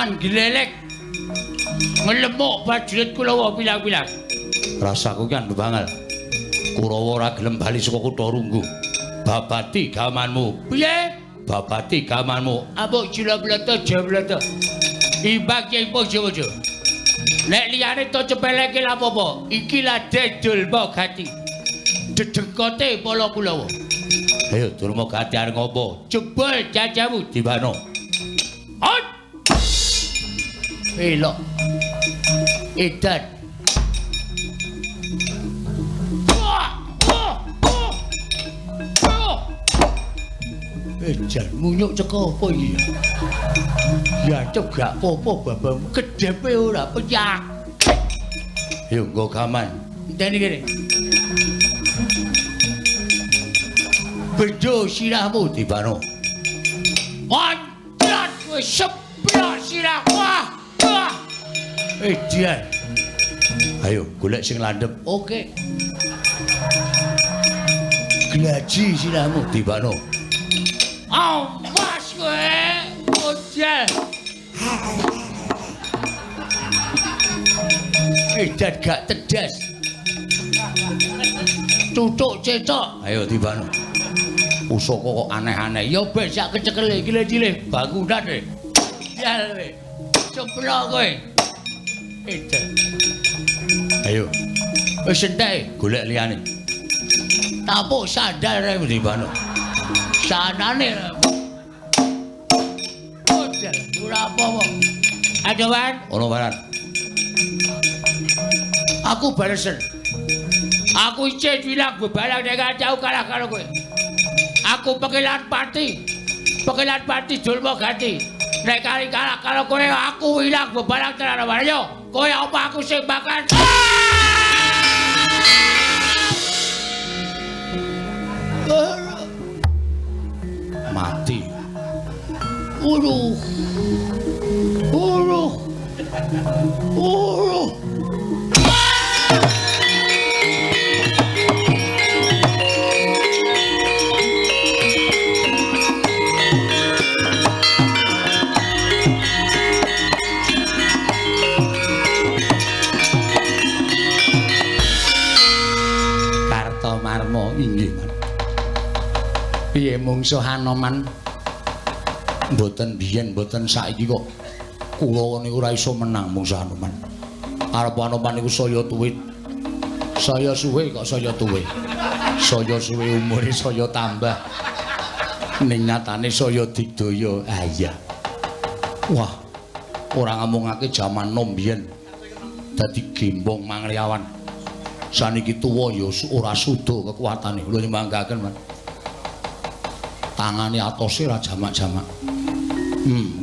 Kaman glelek. Ngelemuk prajurit Kulawa pilang-pilang. Rasaku kan bebangal. Kurawa ora gelem bali saka kutha Runggu. Babati gamanmu. Piye? Babati gamanmu. Ambok jila-blata jablata. Imbang yang bojo-bojo. Nek liyane to cepeleke lha apa? Iki lah dedul Mogati. Dedengkote Pala Kulawa. Ayo Durma Gati arep ngopo? Jebul jajamu dibano. Hot. Elok. Edan. Ejan munyuk ceko apa iki? Ya cep gak apa-apa babam kedepe ora penyak. Yo nggo gaman. Ndene kene. Bedo sirahmu dibano. Wancrat kowe seblak sirah. Wah. Wah. Edan. Ayo golek sing landhep. Oke. Glaji sirahmu dibano. Awas kowe, ojal. Edan gak tedas. Cucuk cecok. Ayo dibano. Usaka kok aneh-aneh. Ya ben sak kecekele gile-gile bangunan e. Jal kowe. Ceplok kowe. Edan. Ayo. Wis entek golek liyane. Tapuk sandal ae dibano. Sanane ojal ora apa-apa. Ada wan? Ono waran. Aku baresen. Aku icin bilang bebalang nek jauh kalah karo kowe. Aku pekilan pati. Pekilan pati Durma Gati. Nek kali kalah karo kowe aku ilang bebalang tenan wae yo. Kowe apa aku sing bakal mati. Uruh. Uruh. Uruh. Kartomarma inggih, Man. Piye mungsuh Anoman mboten biyen mboten saiki kok kula niku ora iso menang mungsuh Anoman. Arep Anoman niku saya tuwit. Saya suwe kok saya tuwit. Saya suwe umure saya tambah. Ning nyatane saya digdaya. Ah iya. Wah, ora ngomongake jaman nom biyen dadi gembong mangliawan. Saniki tuwa ya ora suda kekuatane. Lho nyembanggaken, Man. Tangane atose ra jamak-jamak.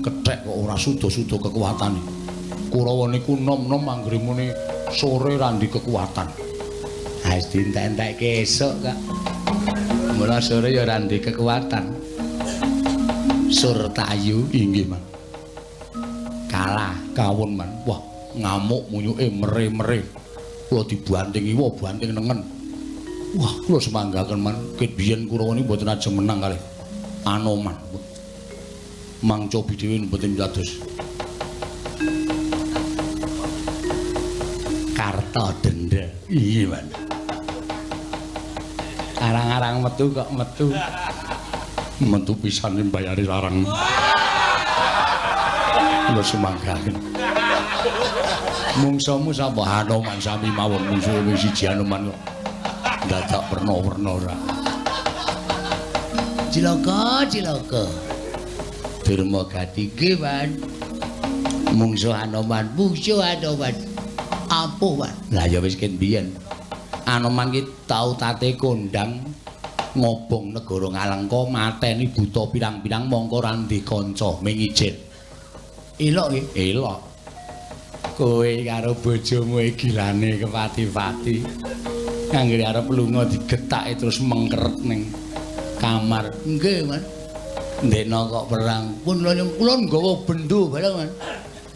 Kethek kok ora suda-suda kekuatane. Kurawa niku nom-nom anggere muni sore ra ndek kekuatan. Ha wis dientek-entekke esuk, Kak. Mula sore ya ra ndek kekuatan. Surtayu inggih, Man. Kalah kawon, Man. Wah, ngamuk munyuke mere-mere. Kula dibanting iwa, banting nengen. Wah, kula semanggaken, Man. Ket biyen Kurawa niku mboten ajeng menang kalih Anoman. Mang Cobi dhewe mboten dados. Kartodenda. Iya, Man. Arang-arang metu kok metu. Metu pisan mbayari larang. Kula semanggaken. Mungsamu sapa Anoman sami mawon mungsuhe wis siji Anoman kok. Dadak werna-werna ora. Cilaka, cilaka. Durma Gati nggih, Man. Mungsuh Anoman, mungsuh Anoman. Ampuh, Man. Lah ya wis ken biyen. Anoman ki tau tate kondang ngobong negara Ngalengka mateni buta pirang-pirang mongko ra ndek kanca ming-ijin. Elok nggih? Elok. Kowe karo bojomu gilane kepati-pati. Anggere arep lunga digetake terus mengkeret ning kamar. Nggih, Man. Ndekno kok perang. Pun kula nggawa bendho bareng, Man.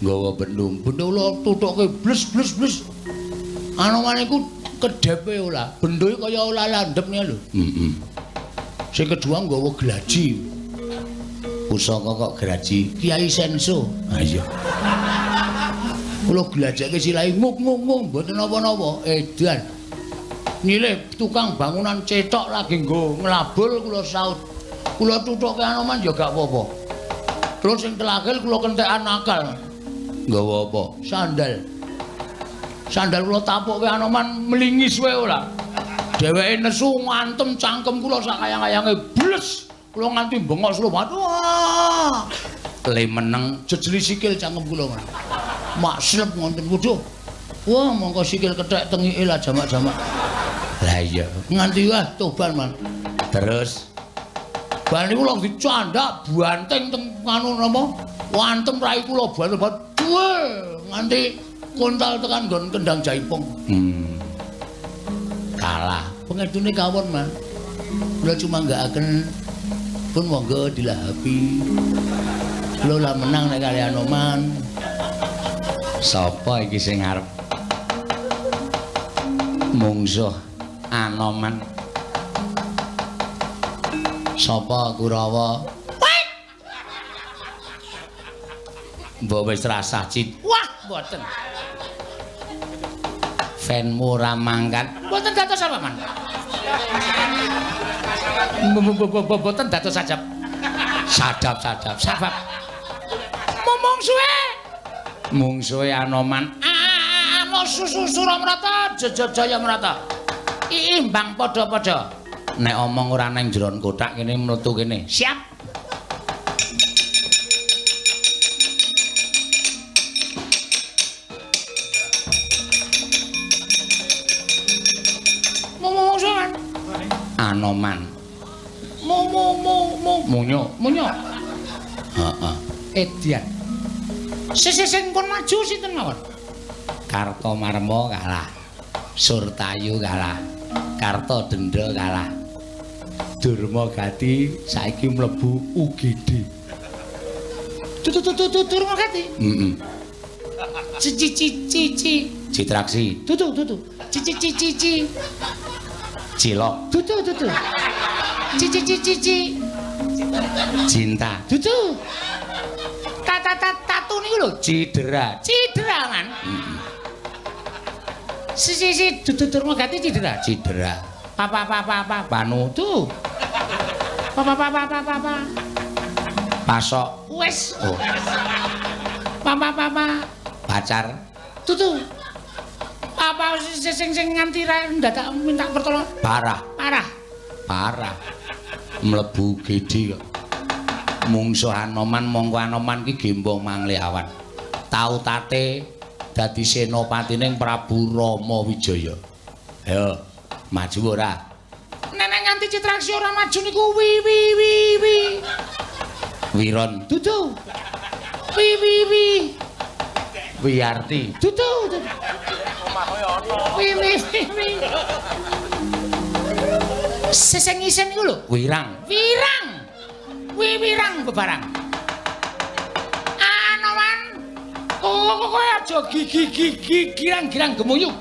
Nggawa bendho. Bendho kula tutuke bles. Anoman iku kedhepe ora. Bendho kaya olah landhep niku lho. Sing kedua nggawa glaji. Pusaka kok graji Kiai Senso. Ha iya. Kula glajake silahe nguk mboten napa-napa. Edan. Nilih tukang bangunan cetok lagi nggo nglabul kula saut. Kula tutuke Anoman ya gak apa-apa. Terus sing terakhir kula kentekan akal. Nggawa apa? Sandal. Sandal kula tapukke Anoman mlingis wae ora. Dheweke nesu ngantem cangkem kula sak kayang-kayange bles. Kula nganti bengok slobat. Wah. Le meneng jejeli sikil cangkem kula. Makslep wonten wuduh. Wah, mongko sikil kethek tengike lah jamak-jamak. Lah iya, nganti wah toban man. Terus bali kula dicandak banteng teng anu napa? Wantem rai kula banget. Nganti kontal tekan nggon kendang jaipong. Kalah. Pengedune kawon, Man. Kula cuma nggakaken pun monggo dilahapi. Kula lah menang nek kali Anoman. Sapa iki sing arep mungsuh Anoman? Sapa Kurawa? Mbok wis rasah cit. Wah, mboten. Fanmu ora mangkat. Mboten dados apa, Man? Mboten dados sajab. Sadap. Sabab. Mungsuhe Anoman. Suramrata, Jayamrata. Imbang padha-padha. Nek omong ora nang jeron kotak kene mletu kene. Siap. Mungsuhan. Anoman. Munyo. Heeh. Edian. Sing pun maju sinten mawon? Kartomarma kalah. Surtayu kalah. Kartodendra kalah. Durmagati saiki mlebu UGD. Durmagati? Heeh. Cici. Citraksi. Tutu. Cici. Cilok. Tutu. Cici. Cinta. Tutu. Tatu niku lho Cidera man. Si Durmagati Cidera. Papa Panu tuh. Papa. Pasok. Wes. Oh. Papa. Pacar. Tutu. Apa sing nganti ra ndadak minta pertolongan? Parah. Mlebu gede kok. Mungsuh Anoman mongko Anoman ki gembong mangliawan. Tau tate dadi senopatining Prabu Rama Wijaya. Ayo, maju ora? Nenek nganti Citraksi ora maju niku wi. Wiron. Dudu. Wi. Wiyarti. Dudu. Wi. Seseng isen niku lho, Wirang. Wirang bebarang. Anoman. Kowe aja girang gemuyu.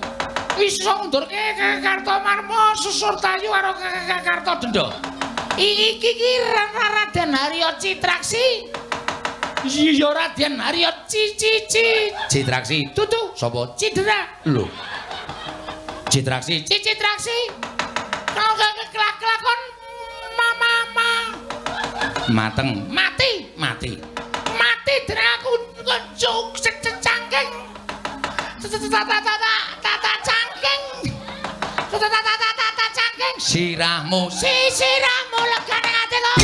Iso ngundurke Kartomarma Susurtayu karo Kartodendra. Iki Raden Harya Citraksi. Iya Raden Harya Citraksi. Tutu. Sapa? Cidera. Lho. Citraksi. Kau kelakon mama. Mateng. Mati dene aku cuk cangking. Tata cangking. Sirahmu legane ati kok.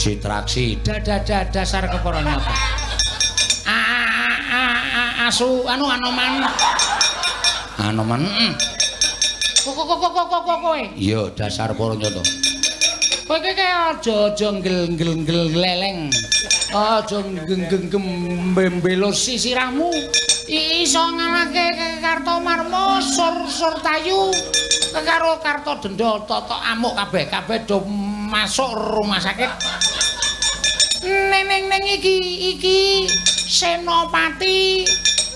Citraksi dasar keporone apa? Asu Anoman. Kowe. Iya, dasar para nyata. Kowe iki aja nggel-nggel-leleng. Aja gembelo sisirahmu. Iso ngalahke Kartomarma Surtayu karo Kartodendra Tata amuk kabeh do masuk rumah sakit. Neng iki Senopati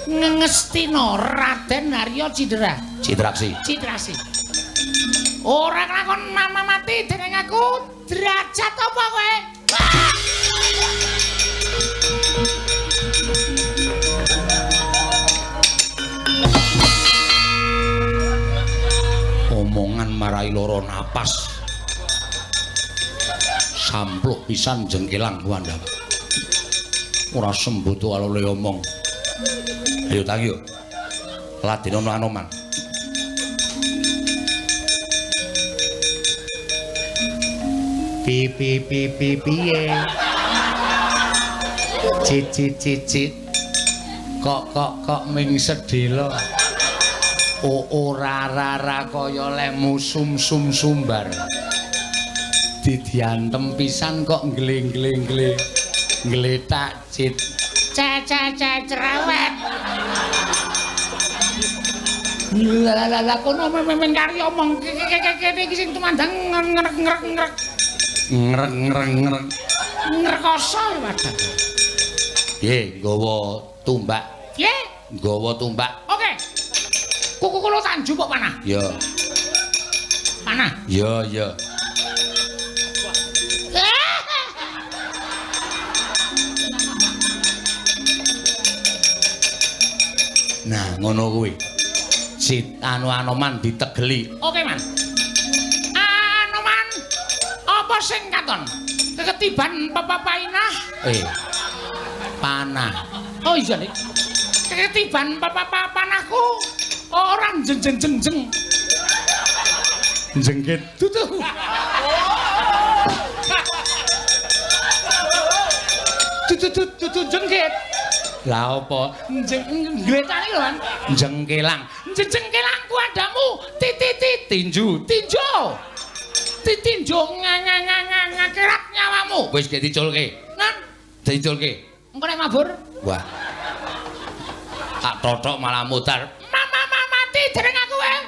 Ngestina Raden Harya Cindra. Citraksi. Ora nglakon mama mati dening aku derajat apa kowe? Omongan marai loro napas. Sampluh pisan jengkelang Wanda. Ora sembodo alole omong. Ayo tak yo. Ladino Anoman. Piye. Cicit. Kok ming sedhela. Ora kaya lemu sumbar. Didiantem pisan kok ngleng-ngleng ngletak cit. Cerewet. Lah kono men kari omong kene iki sing tumandang ngrek. Ngrekoso wadah. Nggih, nggawa tumbak. Nggih, Nggawa tumbak. oke. Kuku kula tanju kok panah. Ya. Panah. Ya. Nah, ngono kuwi. Sit Anoman ditegeli. Oke, Man. Anoman. Apa sing katon? Keketiban papainah. Panah. Oh iya nih. Keketiban panahku. Orang jeng. Jengket tutu. Tutu jengket. Lah apa? Ngletane lho, Man. Jengkelang. Jengkelang ku adamu. Tinju. Tinju ngakerat nyawamu. Wis gek diculke. Nan, Diculke. engko nek mabur. Wah. Tak totok malah mutar. Mama mati dereng aku wae.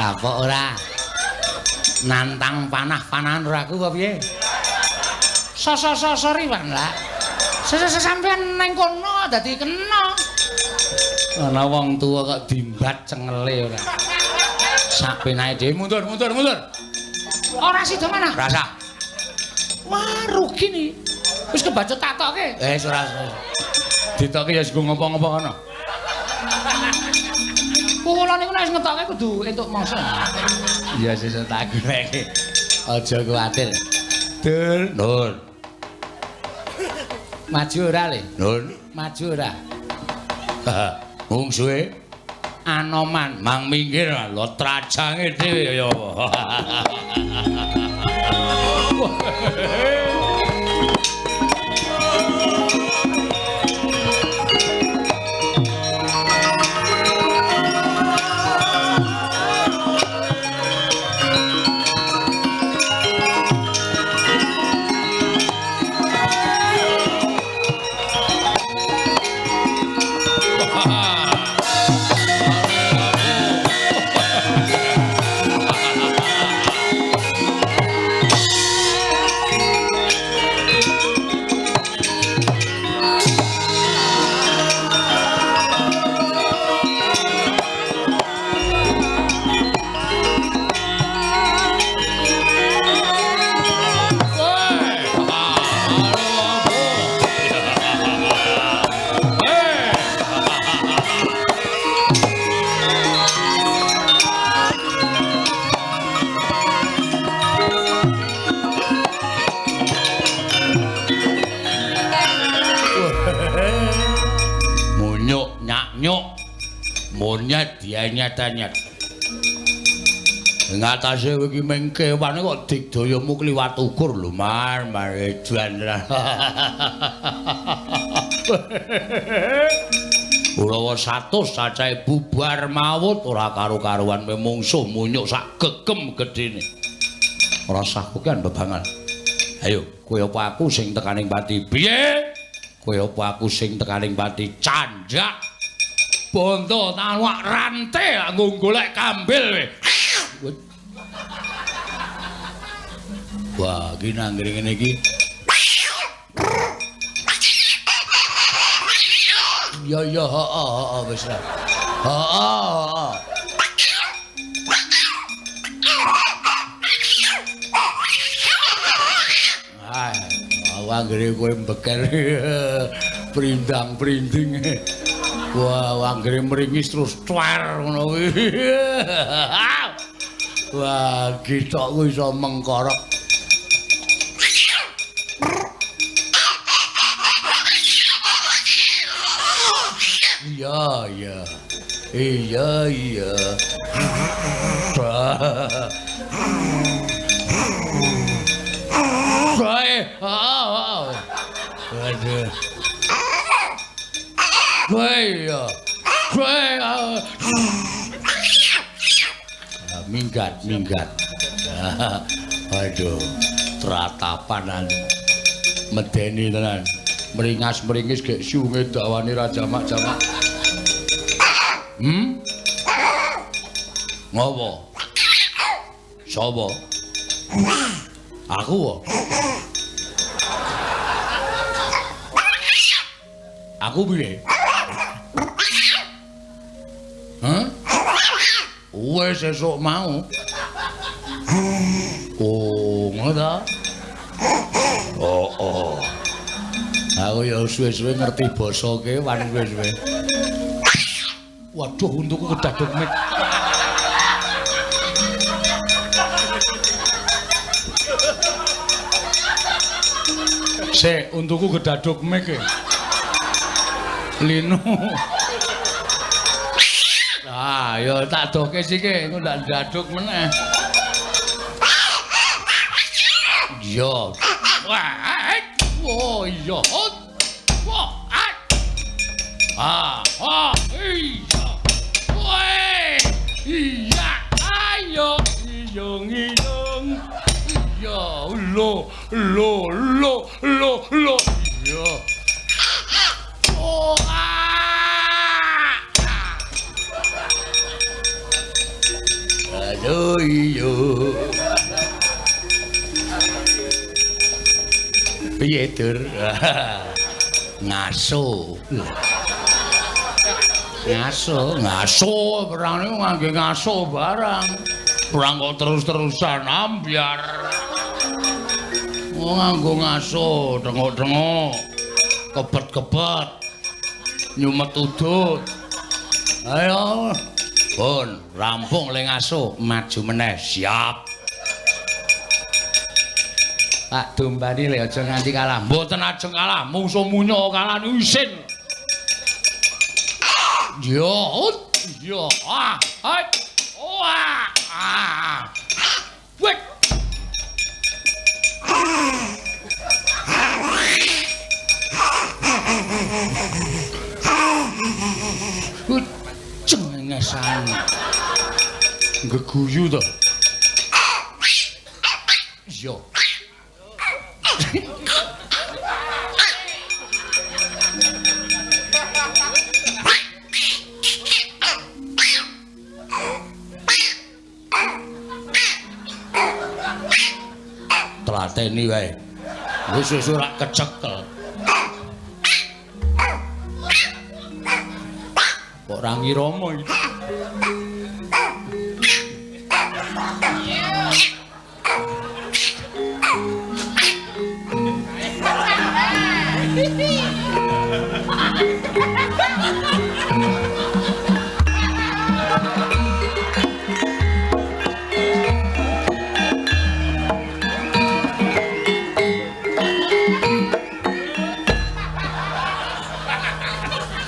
Apa ora? Nantang panah-panahan ora aku apa piye? Sorry, Bang, lah. Sampeyan nang kono dadi kena. Ana wong tuwa kok dimbat cengele ora. Sak penake dhewe mundur. Ora sida manah. Rasa. Wah, rugi nih. Wis kebacut tak tokke. Ora. Ditokke ya sing ngopo-ngopo kono. Kula niku nek ngetokke kudu entuk mangsa. Ya sesuk tak goleki. Aja kuwatir. Nur. Maju ora, Le? Nur. Maju ora. Wong suwe Anoman mang minggir lho trajange dhewe ya apa. Monyet dia nyat-nyat. Ngatase iki meng kewane kok digdayamu kliwat ukur lho, Mar Edan. Kurawa 100 cacahe bubar mawut ora karo-karuan mungsuh munyuk sak gegem gedene. Ora sah kuwi bebangan. Ayo, kowe apa aku sing tekaning pati? Piye? Kowe apa aku sing tekaning pati? Canjak. Bondo tanwak rantai nggo golek kambil kowe. Wah, iki nang ngene iki. Ya heeh wis lah. Heeh. Ah, wanggere kowe mbeker. Prindang-prinding. Wah, wanggere mringis terus cuar ngono kuwi. Wah, githokku iso mengkorok. Iya. Minggat. Aduh, tratapanan medeni tenan. Meringas-meringis gek sunge dawane ra jamak-jamak. Ngopo? Sapa? Aku wae. Aku piye? Hah? Wes esuk mau. Oh, ngono. Oh. Aku ya suwe-suwe ngerti basa kewan suwe-suwe. Waduh, untukku kedaduk mik. Untukku kedaduk mik. Lino. Ah, ya tak doke sike, engko ndak daduk meneh. Yo. Wah. Oh iya. Wah. Iya. Woi. Iya. Ayo ngiyung. Iya, lo. Iya. Oh. Aduh iya. Piye Dur? Ngaso perang niku ngangge ngaso barang. Perang kok terus-terusan ambyar. Nganggo ngaso, dengok-dengok. Kebet-kebet. Nyumet udut. Ayo. Pun, rampung le ngaso, maju meneh, siap. Tak dombani le aja nganti kalah. Mboten ajeng kalah, mungsuh munyo kalah isin. Yo. Wek. Cengengesan. Geguyu to. Yo. Tlateni wae. Wis ora kecekel. Kok ra ngirama iki.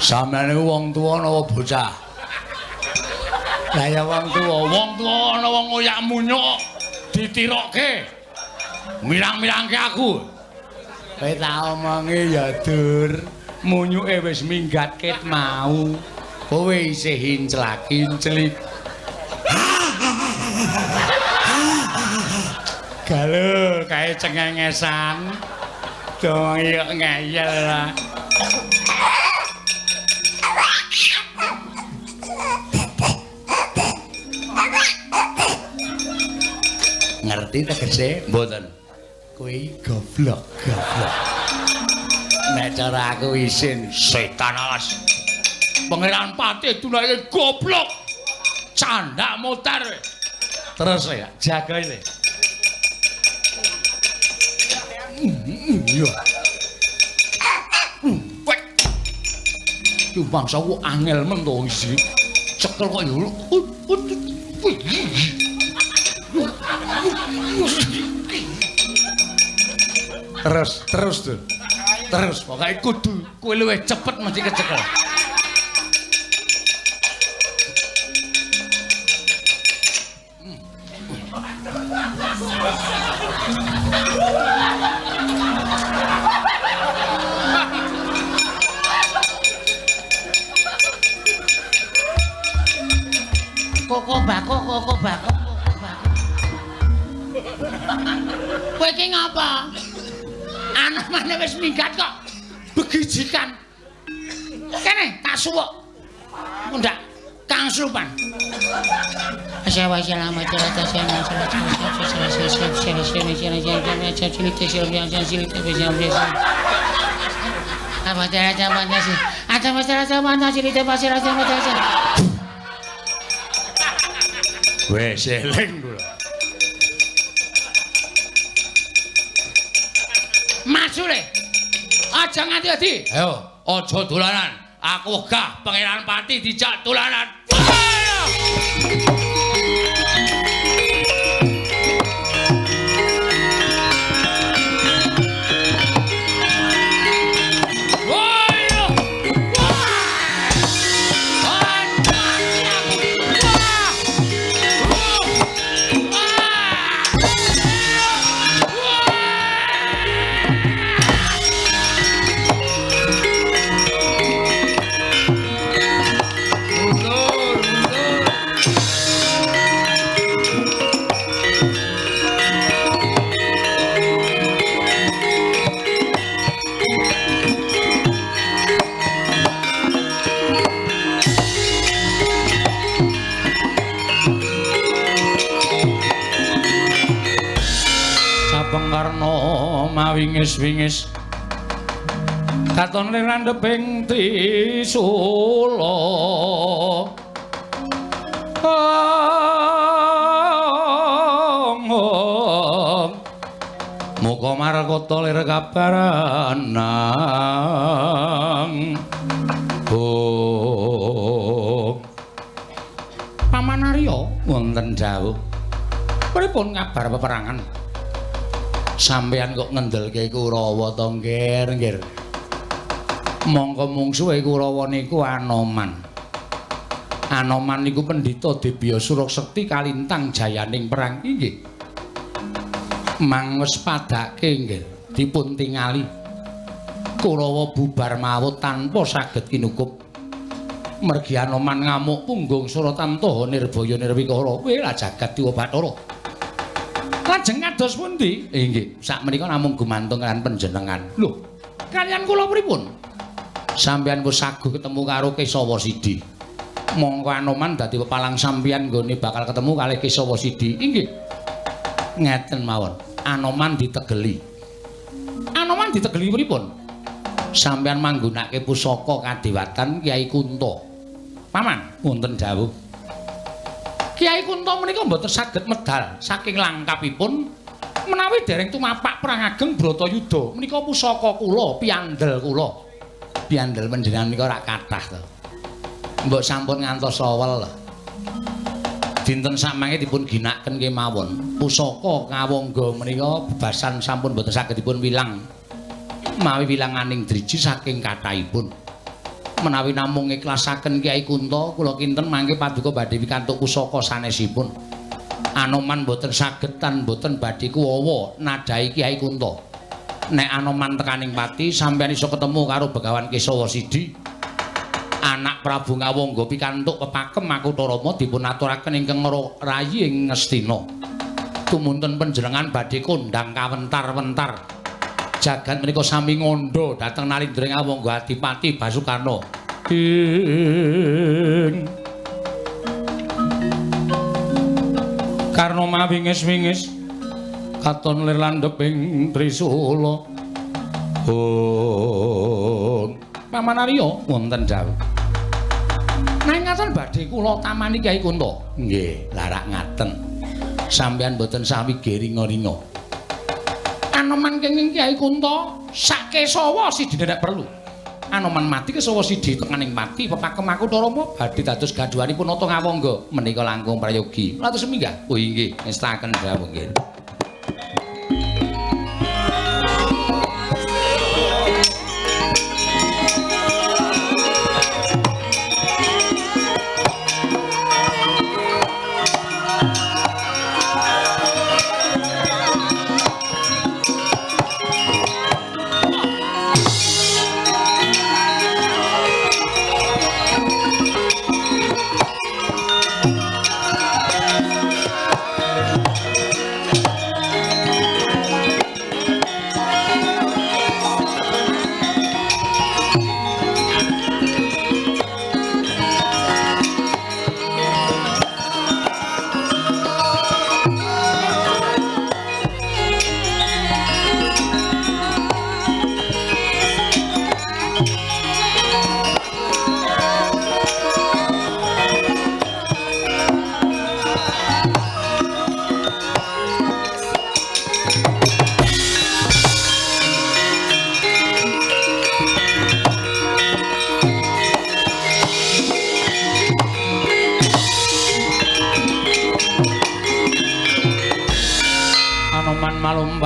Sampeyan niku wong tuwa napa bocah? Lah ya wong tuwa ana wong ngoyak munyuk ditirokke. Mirang-mirangke aku. Kowe tak omongi ya Dur, Munyuke wis minggat ket mau. Kowe isih hinclak-hinclik. Galo kae cengengesan. Doyok ngeyel lah. Ngerti tegese mboten? Kuwi goblok. Nek cara aku isin setan alas. Pangeran Pati dunake goblok. Candak motor. Terus ya, jaga ini. Iya. Wek. Ki bangsa ku angel men to isi. Cekel kok yo. Terus tuh. Terus pokoke kudu kowe luwih cepet mesti kecekel. Kok bako. Kowe iki ngapa? Anak-anak wis minggat kok. Begijikan. Kene tak suwuk. Mundak Kang Slupan. Wes eling kula. Masule. Aja nganti-ati. Ayo, aja dolanan. Aku wegah Pangeran Pati dijak dolanan. Wingis katon randheping Trisula muga markota lir kabaranang Paman Arya wonten dawuh pripun kabar peperangan sampeyan kok ngendelke Kurawa to nggir. Mongko mungsuhe Kurawa niku Anoman. Anoman niku pendhita Debya Surasekti kalintang jayaning perang inggih. Mangus padake nggih dipun tingali. Kurawa bubar mawut tanpa saged kinukup. Mergi Anoman ngamuk punggung Suratamtaha nirbaya nirwikara. Wela jagat Dewa Bathara. Lajeng kados pundi? Inggih, sakmenika namung gumantung kalian panjenengan. Lho, kalian kula pripun? Sampeyan wis saguh ketemu karo Kesawasidi. Mongko Anoman dadi pepalang sampeyan nggone bakal ketemu kalih Kesawasidi. Inggih. Ngeten mawon. Anoman ditegeli. Anoman ditegeli pripun? Sampeyan manggunake pusaka kadewatan Kyai Kunto. Paman, wonten dawuh. Kyai Kunto menika mboten saged medal saking langkapipun menawi dereng tumapak perang ageng Bratayuda. Menika pusaka kula, piandel kula. Piandel panjenengan menika rak kathah to. Mbok sampun ngantos sawel. Dinten samangke dipun ginakaken kemawon. Pusaka kawangga menika bebasan sampun mboten saged dipun wilang. Mawi wilanganing driji saking kathahipun. Menawi namung ikhlasaken Kyai Kunto kula kinten mangke paduka badhe pikantuk pusaka sanesipun. Anoman boten saged tan boten badhe kuwawa nadhahi Kyai Kunto. nek Anoman tekaning pati sampeyan iso ketemu karo Begawan Kesawa Sidi anak Prabu Ngawangga pikantuk pepakem Makutha Rama dipun aturaken ingkang rayi ing Ngastina tumuntun panjenengan badhe kondhang kawentar-wentar jagat menika sami ngondo dhateng Narendra Ngawangga Adipati Basukarna ing Karna mawingis-wingis katon lir landhep ing Trisula. Paman Arya wonten dawuh. Nang ngaten badhe kula tamani Kyai Kunta. Nggih, larak ngaten. Sampeyan boten sawi geringa-ringa. Anoman kenging Kyai Kunta sak Kesawa Sidi nek perlu. Anoman mati Kesawa Sidi tekaning mati pepakem Makutha Rama badhe dados gadhuhanipun Nata Ngawangga menika langkung prayogi. Matur seminggah. Oh nggih, ngestaken dawuh nggih.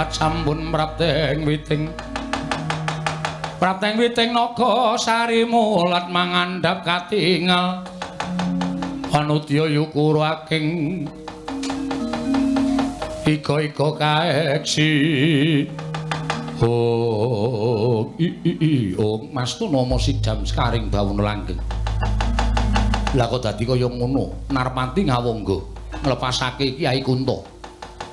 Sampun prapteng witing naga sari mulat mangandhap katingal panudya yukura aking ika kaeksi Mas Tunama sidam skaring bawuna langgeng lha kok dadi kaya ngono Narpati Ngawangga nglepasake Kyai Kunta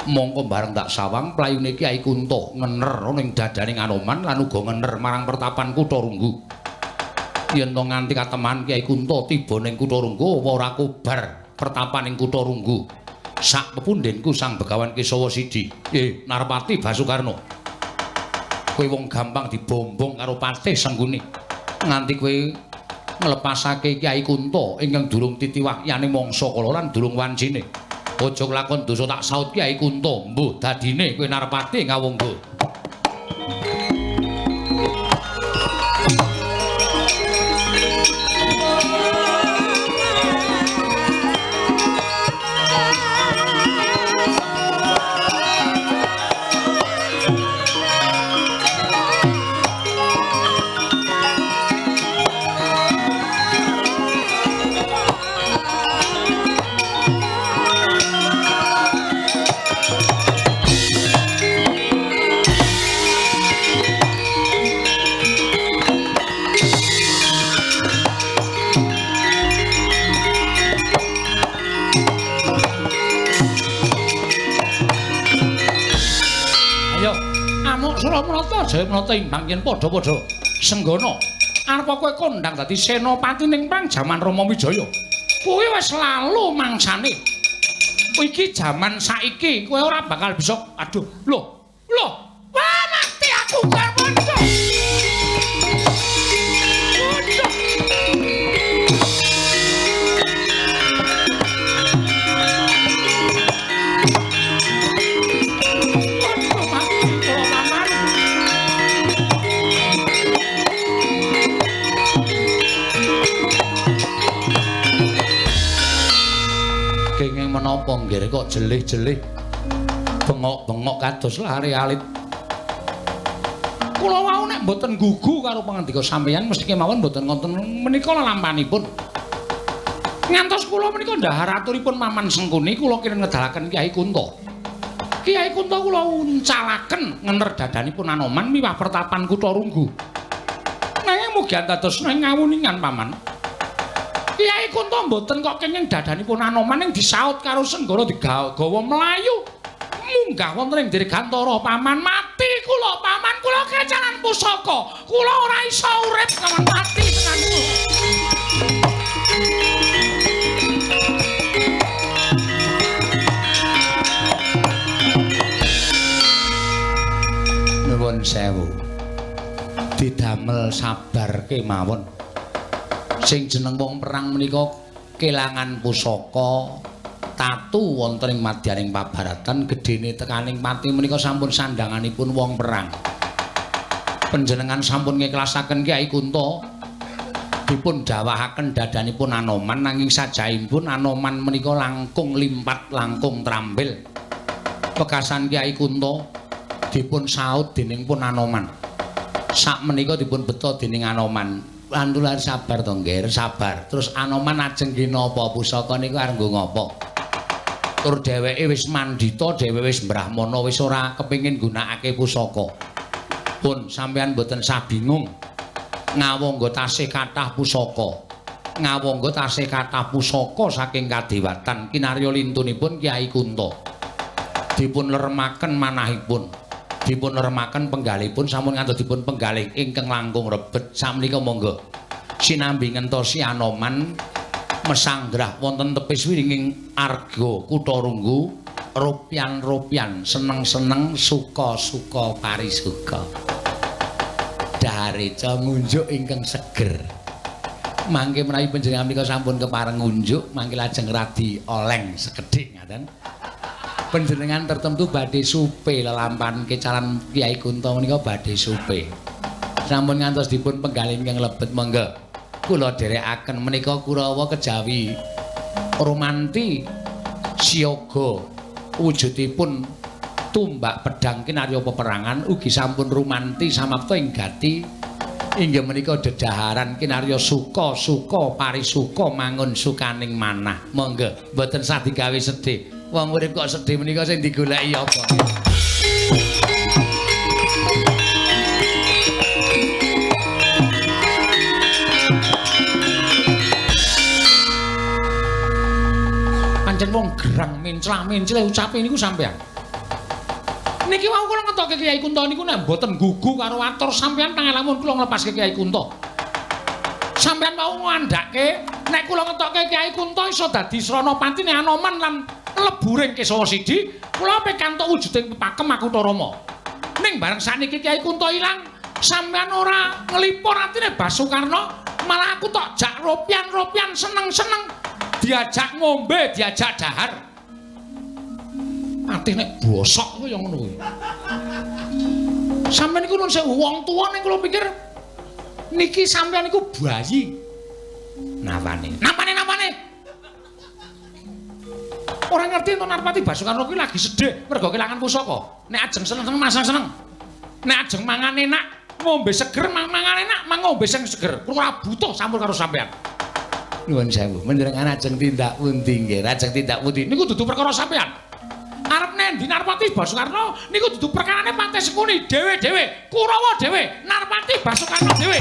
mongko bareng tak sawang playune Kyai Kunta ngener ning dadaning Anoman lan uga ngener marang pertapan Kutharunggu. Yen to nganti kateman Kyai Kunta tiba ning Kutharunggu apa ora kobar pertapaning Kutharunggu. Sak pepundhenku Sang Begawan Kesawa Sidi. Narpati Basukarna. Kowe wong gampang dibombong karo Patih Sengguni. Nganti kowe nglepasake Kyai Kunta ingkang durung titiwakyane mangsa kala lan durung wancine. Aja nglakon dosa tak saut Kyai Kunta, mbuh dadine kowe Narpati Ngawangga. Jayamrata imbang yen padha-padha senggana arep kowe kondhang dadi senopati ning perang jaman Rama Wijaya. Kowe wis lalu mangsane. Iki jaman saiki kowe ora bakal bisa aduh lho wah mati aku garwanca. Menapa nggih kok jelih-jelih bengok-bengok kados lare alit. Kula wau nek mboten gugu karo pangandika sampeyan mesti kemawon mboten wonten menika lalampanipun. Ngantos kula menika ndhahar aturipun Maman Sengkuni kula kirim ngedalaken Kyai Kunta. Kyai Kunto kula uncalaken ngener dadanipun Anoman miwah pertapan Kutha Runggu. Nanging mugi antados ngawuningan paman. Kyai Kunto mboten kok kenging dadanipun Anoman ing disaut karo Senggara digawa mlayu. Munggah wonten ing Dirgantara paman mati kula paman kula kecalan pusaka. Kula ora iso urip paman mati tenan kula. Nuwun sewu. Didamel sabar kemawon. Sing jeneng wong perang menika kelangan pusaka tatu wonten ing madyaning pabaratan gedene tekaning pati menika sampun sandanganipun wong perang. Panjenengan sampun ngiklasaken Kyai Kunto dipun dawahaken dadanipun Anoman nanging sajaipun Anoman menika langkung limpat langkung trambil. Pekasan Kyai Kunto dipun saut dening pun Anoman. Sak menika dipun beto dening Anoman. Lantulan sabar to, Nggih, sabar. Terus Anoman ajeng ki napa pusaka niku arep nggo ngapa? Tur dheweke wis mandita, dheweke wis brahmana, wis ora kepengin gunakake pusaka. Pun sampeyan mboten sabingung. Ngawangga tasih kathah pusaka. Ngawangga tasih kathah pusaka saking kadewatan kinarya lintunipun Kyai Kunto. Dipun lermaken manahipun. Dipun remaken penggalipun sampun ngantos dipun penggalih ingkang langkung rebet sakmenika monggo sinambi ngentosi Anoman mesanggrah wonten tepis wiringing arga Kutha Runggu ropyan-ropyan seneng-seneng suka-suka parisuka dareca ngunjuk ingkang seger mangke menawi panjenengan menika sampun kepareng ngunjuk mangke lajeng radi oleng sekedhik ngaten. Panjenengan tertentu badhe supe lelampahan kecalan Kyai Kunto menika badhe supe. Sampun ngantos dipun penggalih ingkang lebet monggo. Kula dherekaken menika Kurawa kejawi romanti siyaga wujudipun tumbak pedhang kinarya peperangan ugi sampun rumanti samapta ing gati inggih menika dedaharan kinarya suka-suka parisuka mangun sukaning manah. Monggo mboten sah digawe sedih. Wong urip kok sedih menika sing digoleki apa? Pancen wong gerang menclah-mencleh ucape niku sampean. Niki wau kula ngetoke Kyai Kunto niku nek mboten gugu karo atur sampean pangalamun kula nglepaske Kyai Kunto. Sampean mau ngandhake nek kula ngetoke Kyai Kunto iso dadi sranapatine Anoman lan leburing Kesawa Sidi, kula pikantuk wujuding pepakem Kutha Rama. Ning bareng saniki Kyai Kunto ilang, sampean ora nglipur atine Basukarna, malah aku tok jak ropyan-ropyan seneng-seneng diajak ngombe, diajak dahar. Ati nek bosok kaya ngono kuwi. Sampeyan niku nun sewu wong tuwa ning kula pikir niki sampeyan niku bayi. Napane? Ora ngerti ento Narpati Basukarna kuwi lagi sedih mergo kelangan pusaka. Nek ajeng seneng-seneng masang seneng. Nek ajeng mangan enak, ngombe seger, mangan enak, ngombe sing seger. Ora butuh campur karo sampean. Nuwun sewu, menjenengan ajeng tindak pundi nggih? Ajeng tindak pundi? Niku dudu perkara sampean. Arep nendi Narpati Basukarna niku dudu perkarane Pate Sekuni dhewe-dhewe, Kurawa dhewe, Narpati Basukarna dhewe.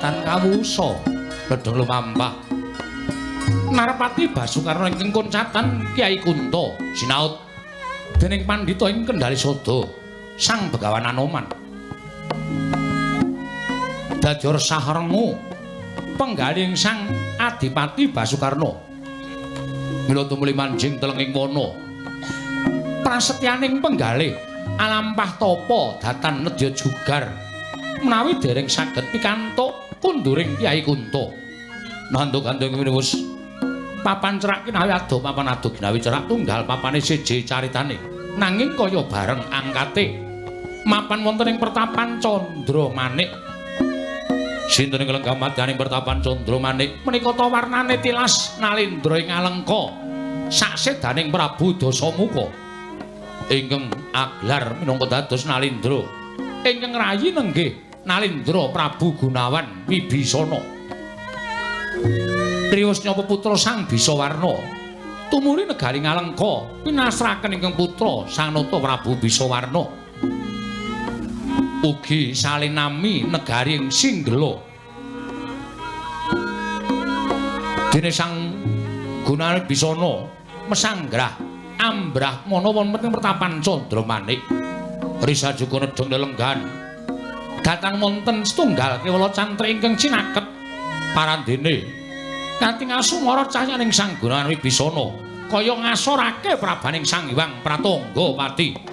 datan kawusa ledeng lumampah Narpati Basukarna ingkang koncatan Kyai Kunto sinaut dening pandhita ing Kendhali Sada Sang Begawan Anoman Dajor saharengu penggaling Sang Adipati Basukarna mila tumuli manjing telenging wana prasetyaning penggalih alampah tapa datan nedya jugar menawi dereng saged pikantuk kunduring Kyai Kunto nanduk-andung wis papan cerak kinawi ado papan ado kinawi cerak tunggal papane siji caritane nanging kaya bareng angkate mapan wonten ing pertapan Candramanik sinten ing lenggah madyaning pertapan Candramanik menika ta warnane tilas Nalindra ing Alengka saksedaning Prabu Dasamuka ingkang aglar minangka dados Nalindra ingkang rayi nenggih Nalindra Prabu Gunawan Wibisana Riwasnya peputra Sang Bisawarna tumuli negari Ngalengka pinasrahaken ingkang putra Sang Nata Prabu Bisawarna ugi salinami negari ing Singgela dene Sang Gunawan Bisana mesanggrah ambrah mana wonten ing pertapan Candramanik risa juga nedheng lelenggan datang wonten setunggal kewala cantrik ingkang cinaket parandene kanthi ngasumara cahyaning Sang Gunawan Wibisana kaya ngasorake prabaning Sang Hyang Pratanggapati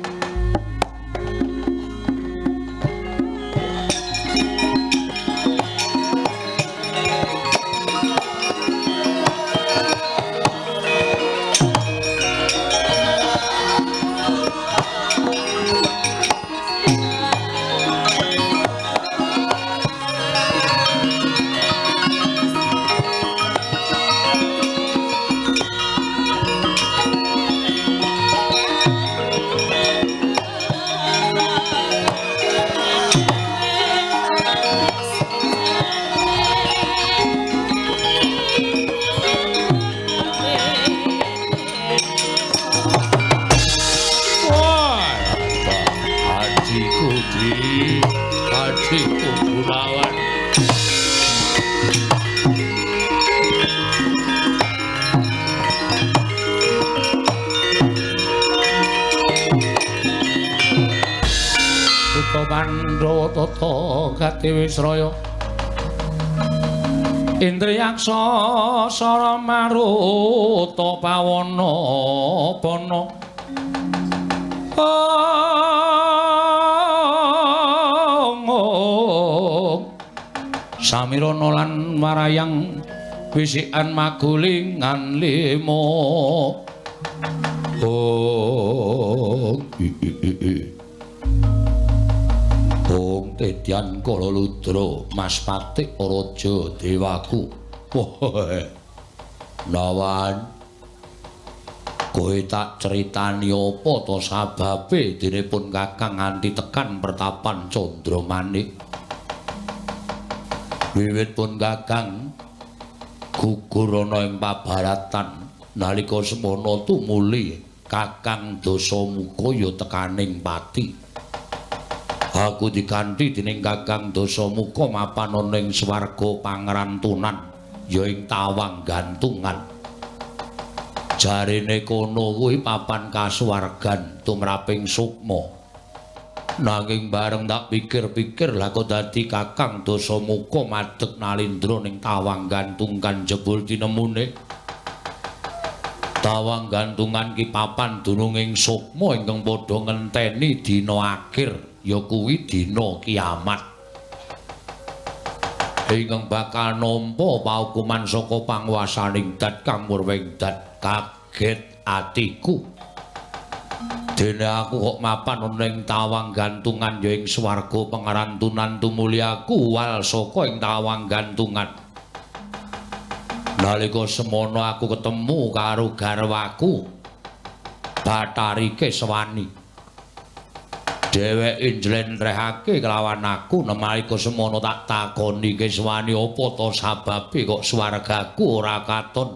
Pandhawa tata gati Wisraya Indriyaksa sara maruta pawana pana Samirana lan marayang wisikan magulingan lima Om Tedyan Kala Ludra Mas Patik Raja Dewaku. Nawan kowe tak critani apa to sababe dinipun Kakang nganti tekan pertapan Candramanik. Wiwit pun Kakang gugur ana ing pabaratan nalika semana tumuli Kakang Dasamuka ya tekaning pati. Aku dikanthi dening Kakang Dasamuka mapan ana ing swarga pangrantunan ya ing tawang gantungan. Jarene kono kuwi papan kasuwargan tumraping sukma. Nanging bareng tak pikir-pikir lah kok dadi Kakang Dasamuka madheg Nalindra ning tawang gantungan jebul tinemune. Tawang gantungan ki papan dununging sukma ingkang padha ngenteni dina akhir. Ya kuwi dina kiamat ingkang bakal nampa paukuman saka panguwasaning dat kang murwing dat kaget atiku dene aku kok mapan ana ing tawang gantungan ya ing swarga pangarantunan tumuli aku wal saka ing tawang gantungan nalika semono aku ketemu karo garwaku Bathari Keswani dheweke njlentrehake kelawan aku nalika semono tak takoni Keswani apa to sababe kok swargaku ora katon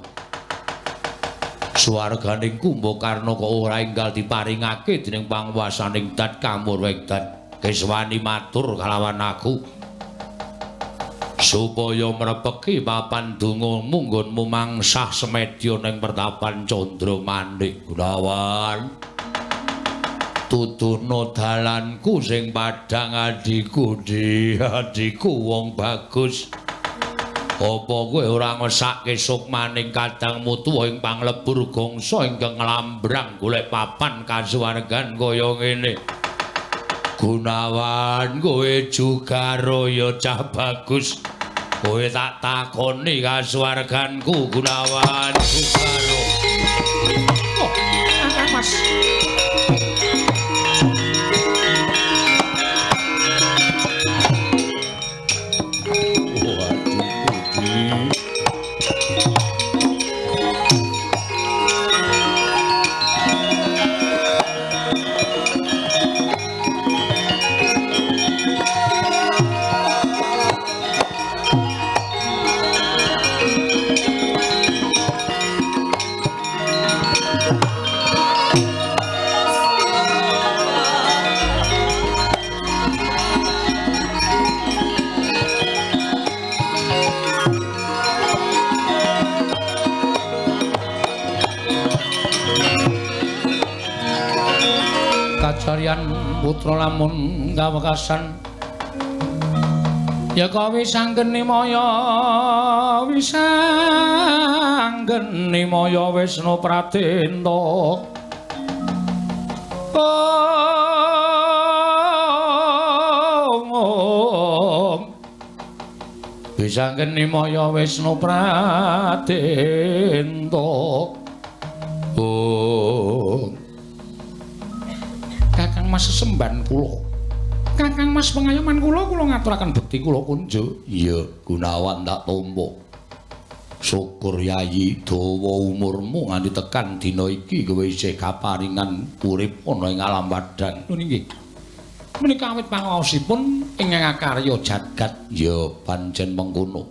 swarganing Kumbakarna kok ora enggal diparingake dening panguwasaning dat kamurwing dat Keswani matur kelawan aku supaya mrepeki papan donga munggonmu mangsah semedya ning pertapan Candramanik Gunawan. Tuturna dalanku sing padhang adhiku adhiku wong bagus. Apa kowe ora ngesake sukmaning kadangmu tuwa ing panglebur gangsa ingkang nglambrang golek papan kasuwargan kaya ngene. Gunawan kowe juga royo cah bagus. Kowe tak takoni kasuwarganku Gunawan Sugaro. Oh, Mas. Kajarian putra lamun gawekasan ya kowe sanggeni maya Wisnu Pratenda Wisanggeni maya Wisnu Pratenda Kakang Mas sesemban kula. Kakang Mas pengayoman kula ngaturaken bekti kula kunjuk. Iya, Gunawan tak tampa. Syukur Yayi dawa umurmu nganti tekan dina iki kowe isih kaparingan urip ana ing alam padhang. Lho nggih. Menika awit pangaosipun ingkang karya jagat. Ya pancen mengkono.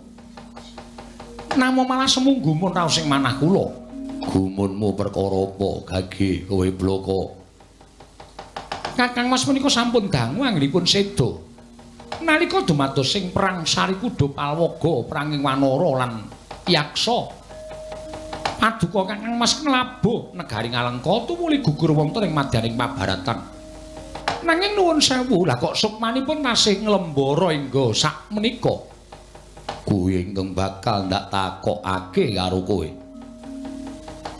Namo malah semunggu mun raos ing manah kula. Gumunmu perkara apa, Gage kowe bloko? Kakang Mas menika sampun dangu anggenipun seda. Nalika dumados ing perang Sarikuda Palwaga, peranging Wanara lan Yaksa. Paduka Kakang Mas nglabuh negari Ngalengka tumuli gugur wonten ing madyaning pabaratan. Nanging nuwun sewu, lah kok sukmanipun tasih nglembara engga sak menika. Kuwi ingkang bakal ndak takokake karo kowe.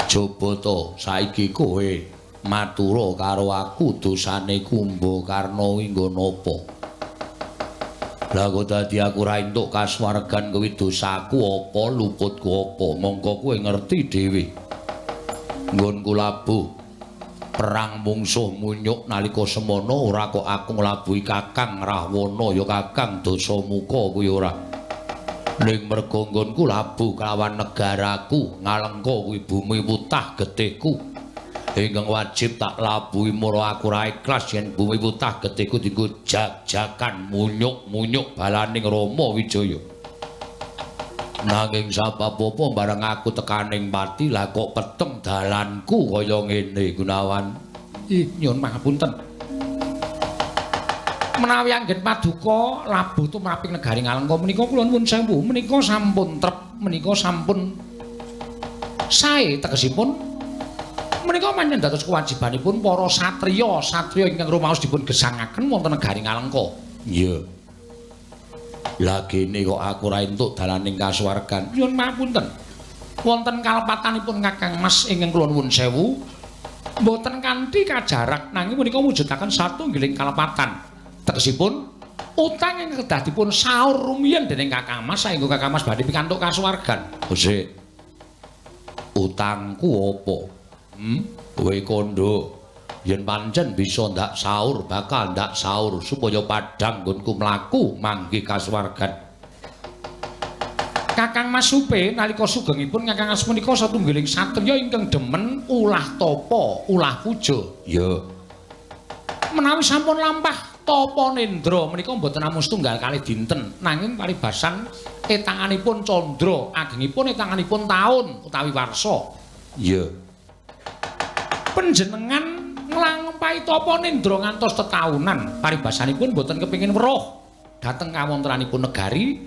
Coba to saiki kowe matura karo aku dosane Kumbakarna kuwi nggo napa? Lah kok dadi aku ra entuk kasuwargan kuwi dosaku apa, luputku apa? Monggo kowe ngerti dhewe. Nggonku labuh perang mungsuh munyuk nalika semana ora kok aku nglabuhi Kakang Rahwana ya Kakang Dasamuka kuwi ora. Ning merga nggonku labuh kelawan negaraku Ngalengka kuwi bumi putah getihku. Ingkang wajib tak labuhi mara aku ra ikhlas yen bumi putah getihku dienggo jag-jagan munyuk-munyuk balaning Rama Wijaya. Nanging sabab-apa bareng aku tekaning pati lah kok peteng dalanku kaya ngene Gunawan. Nyuwun pangapunten. Menawi anggen paduka labuh tumraping negari Ngalengka menika kula nuwun sewu, menika sampun trep, menika sampun sae tegesipun. Menika pancen dados kewajibanipun para satriya ingkang rumaos dipun gesangaken wonten negari Ngalengka. Iya. Lah kene kok aku ra entuk dalaning kasuwargan. Nyuwun pangapunten. Wonten kalepatanipun Kakang Mas ingkang kula nuwun sewu, mboten kanthi kajarak nanging menika mujudaken satunggiling kalepatan. Tegesipun utang ingkang kedah dipun saur rumiyin dening Kakang Mas saengga Kakang Mas badhe pikantuk kasuwargan. Sik. Utangku apa? Kowe kandha yen pancen bisa ndak saur bakal ndak saur supaya padhang nggonku mlaku mangke kasuwargan. Kakang Mas Supe nalika sugengipun Kakang Mas menika satunggiling satriya ingkang demen ulah tapa, ulah puja. Ya. Menawi sampun lampah tapa nendra menika mboten namung setunggal kalih dinten, nanging paribasan etanganipun candra, agengipun etanganipun taun utawi warsa. Ya. Panjenengan nglampahi tapa nendra ngantos tetaunan, paribasanipun mboten kepengin weruh dhateng kawontenanipun negari,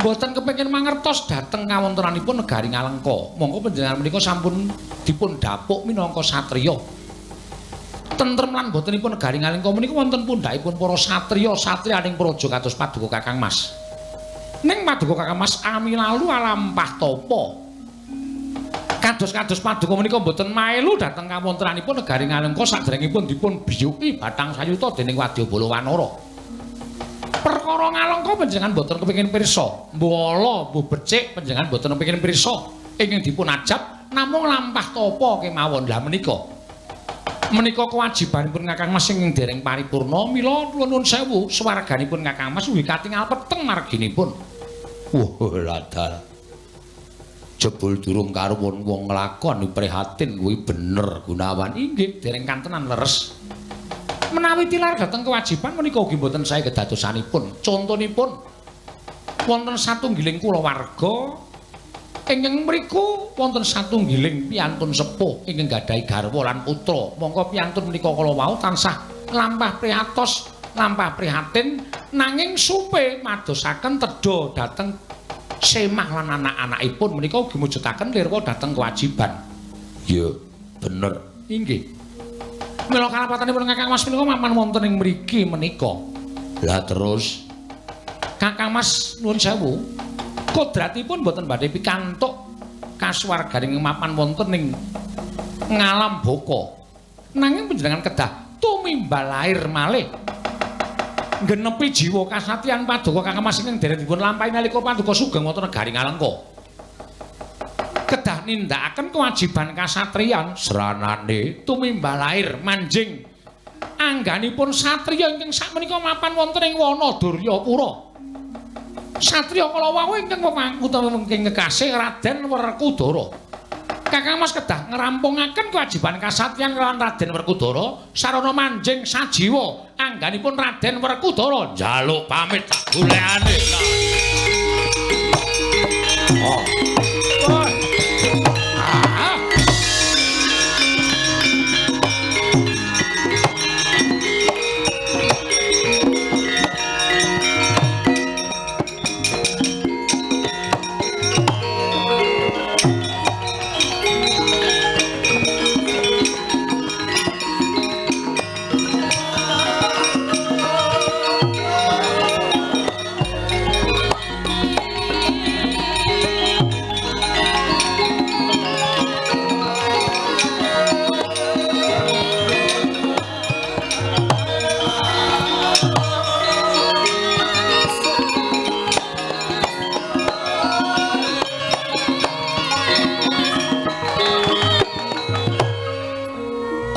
Mboten kepengin mangertos dhateng kawontenanipun negari Ngalengka. Monggo panjenengan menika sampun dipun dapuk minangka satriya. Tentrem lan botenipun negari Ngalengka menika wonten pundhakipun para satriya-satriyaning praja kados Paduka Kakang Mas. Ning Paduka Kakang Mas amilalu alampah tapa. Kados-kados Paduka menika mboten maelu dhateng kawontenanipun negari Ngalengka sadèrèngipun dipun biyuki bathang sayuta dening Wadyabala Wanara. Perkara Ngalengka panjenengan boten kepengin pirsa. Mbala mbuh becik panjenengan boten kepengin pirsa ingkang dipun ajab namung lampah tapa kemawon. Lah menika kewajibanipun Kakang Mas ing dereng paripurna. Mila nuwun sewu swarganipun Kakang Mas ugi katingal peteng marginipun. Wah, ladal. Jebul durung karuwun wong nglakoni prihatin kuwi bener Gunawan. Inggih, dereng kantenan leres. Menawi tilar dhateng kewajiban menika ugi mboten sae kedadosanipun. Contonipun wonten satunggiling kulawarga ingkang mriku wonten satunggiling piyantun sepuh ingkang gadhahi garwa lan putra. Monggo piyantun menika kala wau tansah lampah priatos, lampah prihatin nanging supe madosaken tedha dhateng semah lan anak-anakipun menika ugi mujudaken lirwa dhateng kewajiban. Ya, bener. Inggih. Mila kalapatanipun Kakang Mas menika mapan wonten ing mriki menika. Lah terus Kakang Mas nuwun sewu. Kodratipun boten badhe pikantuk kasuwarganing mapan wonten ing ngalam baka. Nanging panjenengan kedah tumimbal lair malih. Genepi jiwa kasatyan Paduka Kakang Mas ing dereng dipun lampahi nalika Paduka sugeng wonten negari Ngalengka. Kedah nindakaken kewajiban kasatriyan sranane tumimbal lair manjing angganipun satriya ingkang sakmenika mapan wonten ing wana Duryapura. Satriya kala wau ingkang utawi ingkang kekasih Raden Werkudara. Kakang Mas kedah ngrampungaken kewajiban kasatriyan kaliyan Raden Werkudara sarana manjing sajiwa angganipun Raden Werkudara njaluk pamit sak golekane. Oh.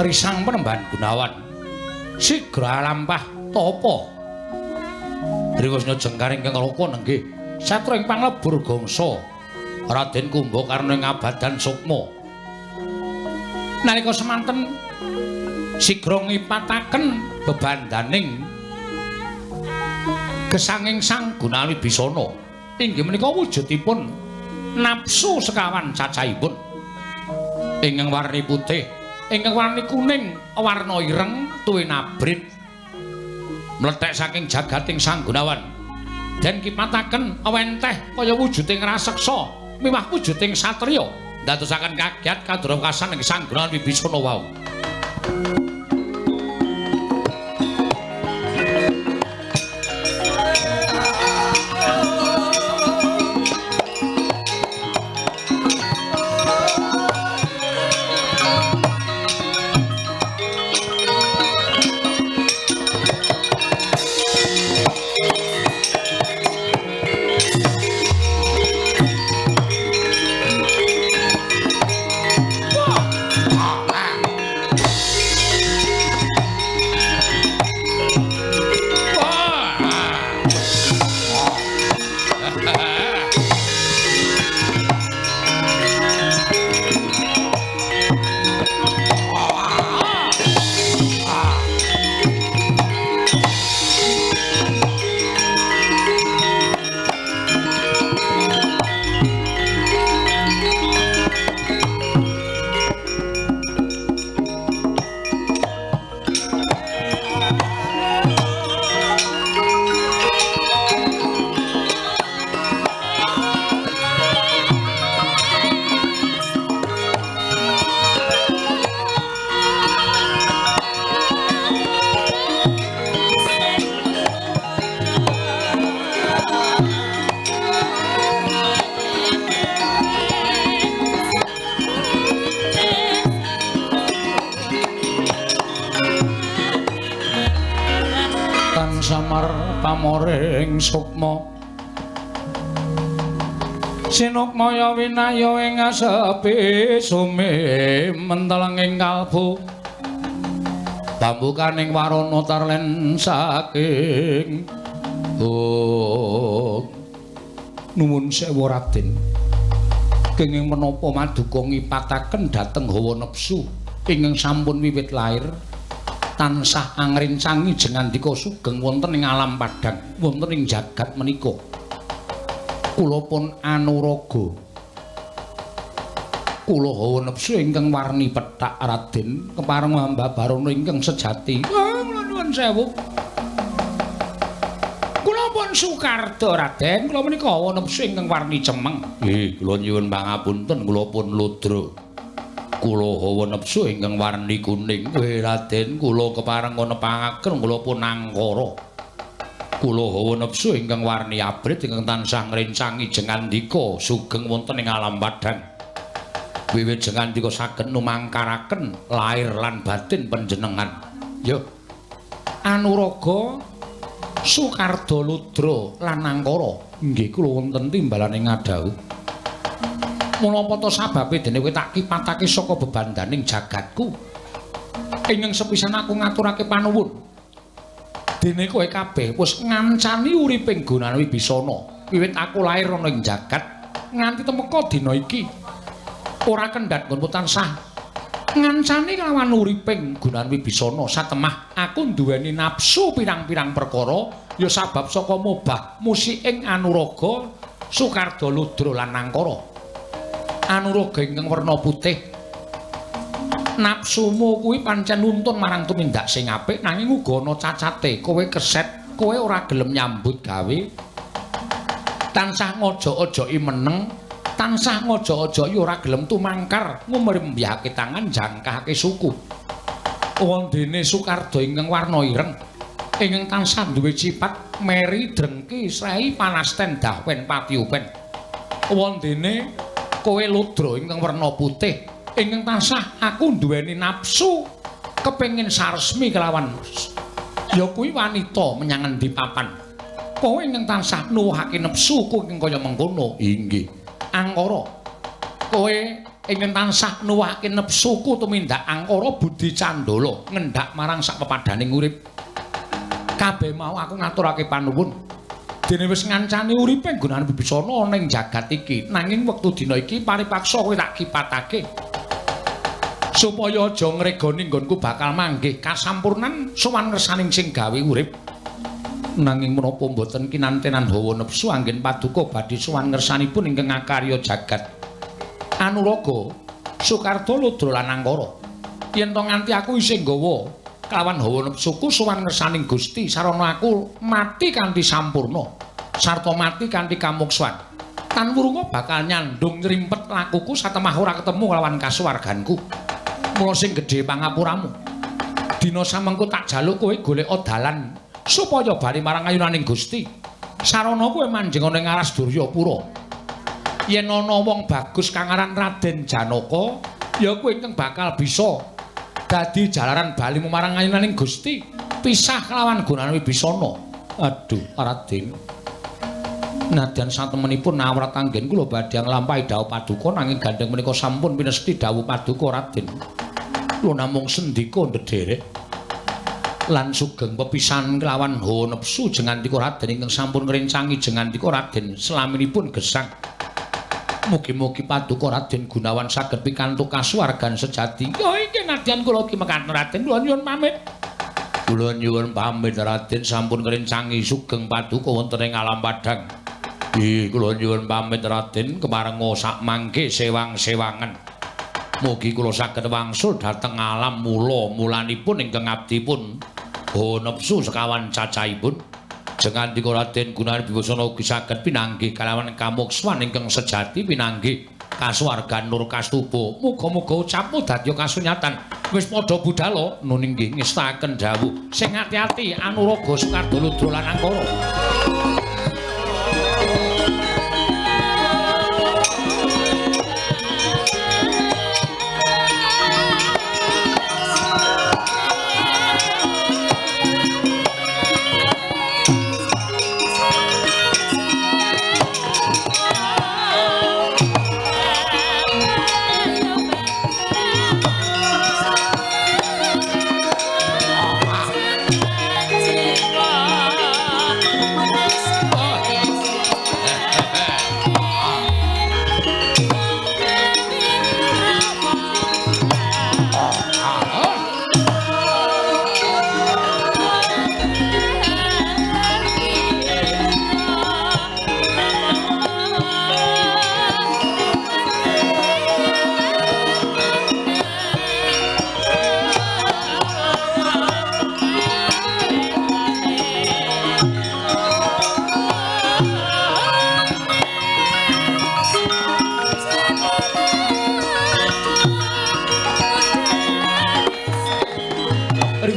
Risang penemban Gunawan sigra lampah tapa Driwasna Jengkaring ingkang loka nenggih satra ing panglebur gangsa Raden Kumbakarna ing Abadan Sukma nalika semanten sigra ngipataken bebandaning gesanging Sang Gunawibisana inggih menika wujudipun nafsu sekawan cacahipun ingkang warni putih ingkang warni kuning warna ireng tuwin abrit mlethek saking jagating Sang Gunawan den kipataken awenteh kaya wujuding raseksa miwah wujuding satriya ndadosaken kagiat kadrawakasan ing Sang Gunawibisana wau. ing sukma sinukmaya winaya ing asepi sumi menteleng ing kalbu pambukaning warana tarlen saking nuwun sewu Raden kenging menapa maduka ngipataken dhateng hawa nepsu ingkang sampun wiwit lair tansah angrincangi jengandika sugeng wonten ing alam padang wonten ing jagat menika kula pun anuraga kula hawa nepsu ingkang warni pethak Raden kepareng hamba barana ingkang sejati nuwun sewu kula pun sukarda Raden kula menika hawa nepsu ingkang warni cemeng nggih kula nyuwun pangapunten kula pun ludra kula hawa nepsu ingkang warni kuning Raden kula kepareng nepangaken kula pun angkara kula hawa nepsu ingkang warni abrit ingkang tansah ngrencangi jengandika sugeng wonten ing alam padang wiwit jengandika saged numangkaraken lair lan batin panjenengan ya anuraga sukarda ludra lan angkara nggih kula wonten timbalane ngadhawuh menapa to sababe dene kowe tak kipatake saka bebandaning jagatku ingkang sepisan aku ngaturake panuwun dene kowe kabeh wis ngancani uriping Gunawan Wibisana wiwit aku lair ana ing jagat nganti temeka dina iki ora kendhat nggonku tansah ngancani kelawan uriping Gunawan Wibisana satemah aku nduweni nafsu pirang-pirang perkara ya sabab saka mobah musiking anuraga sukarda ludra lan angkara anuraga ingkang werna putih nafsumu kuwi pancen nuntun marang tumindak sing apik nanging uga ana cacate kowe keset kowe ora gelem nyambut gawe tansah ngojo-ojoki meneng tansah ngojo-ojoki ora gelem tumangkar ngumrembyake tangan jangkahake suku wondene sukarda ingkang warna ireng ingkang tansah duwe cipat meri drengki srei panasten dahwen patiupen wondene kowe ludra ingkang werna putih ingkang tansah aku nduweni nafsu kepengin saresmi kelawan ya kuwi wanita menyang endi papan kowe ingkang tansah nuwuhake nepsuku ingkang kaya mengkono inggih angkara kowe ingkang tansah nuwuhake nepsuku tumindak angkara budi candala ngendhak marang sak pepadaning urip kabeh mau aku ngaturake panuwun dene wis ngancani uripe Gunawan Wibisana ning jagat iki nanging wektu dina iki paripaksa kowe tak kipatake supaya aja ngregoni nggonku bakal manggih kasampurnan sowan ngersaning sing gawe urip nanging menapa mboten kinantenan hawa nepsu anggen paduka badhe sowan ngersanipun ingkang ngakarya jagat anuraga sukarda ludra lan angkara yen to nganti aku isih nggawa kawan hawa nepsuku sowan ngersaning Gusti sarana aku mati kanthi sampurna sarta mati kanthi kamuksan tan wurunga bakal nyandung nyrimpet lakuku satemah ora ketemu lawan kasuwarganku mula sing gedhe pangapuramu dina samengko tak jaluk kowe golek dalan supaya bali marang ayunaning Gusti sarana kowe manjing ana ing aras Duryapura yen ana wong bagus kang aran Raden Janaka ya kowe ingkang bakal bisa dadi jalaran bali marang ayunaning Gusti pisah kelawan Gunawan Wibisana aduh Raden nadyan satemenipun nawrat anggen kula badhe nglampahi dawuh paduka nanging gandeng menika sampun pinesti dawuh paduka Raden kula namung sendika ndederek lan sugeng pepisan kelawan hawa nepsu jengandika Raden ingkang sampun ngrencangi jengandika Raden selaminipun gesang mugi-mugi paduka Raden Gunawan saged pikantuk kasuwargan sejati ya inggih nadyan kula ki mekaten Raden kula nyuwun pamit kula nyuwun pamit Raden sampun ngrencangi sugeng paduka wonten ing alam padang nggih kula nyuwun pamit Raden kemarenga sak mangke sewang-sewangen mugi kula saged wangsul dhateng alam mulanipun ingkang abdipun hawa nepsu sekawan cacahipun jengandika Raden Gunawan Wibisana ugi saged pinanggih kalawan kamuksan ingkang sejati pinanggih kasuwargan nur kastuba muga-muga ucapmu dadi kasunyatan wis padha budhal nuning nggih ngestaken dawuh sing ati-ati anuraga sukarda ludra lan angkara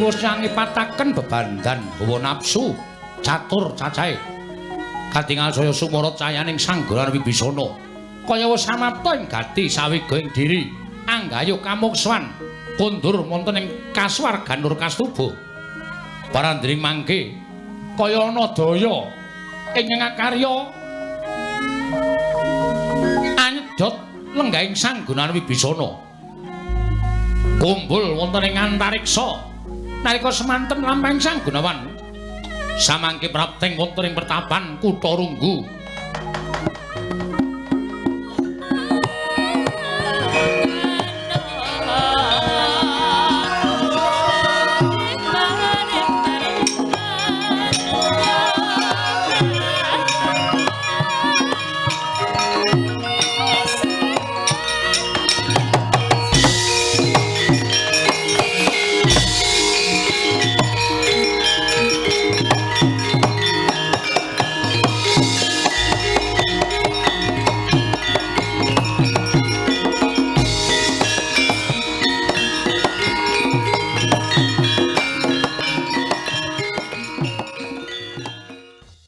wis nyangipataken bebandan hawa nafsu catur cacahe katingal saya sumara cayaning sanggoran Wibisana kaya wis samapta ing gati sawiga ing diri anggayu kamuksuhan kondur wonten ing kasuwargan Nurkastuba parandring mangke kaya ana daya ing ngakarya anyedot lenggahing sanggonan Wibisana kumpul wonten ing antariksa nalika semanten lampahing sang Gunawan samangke prapting wonten ing pertapan Kutha Runggu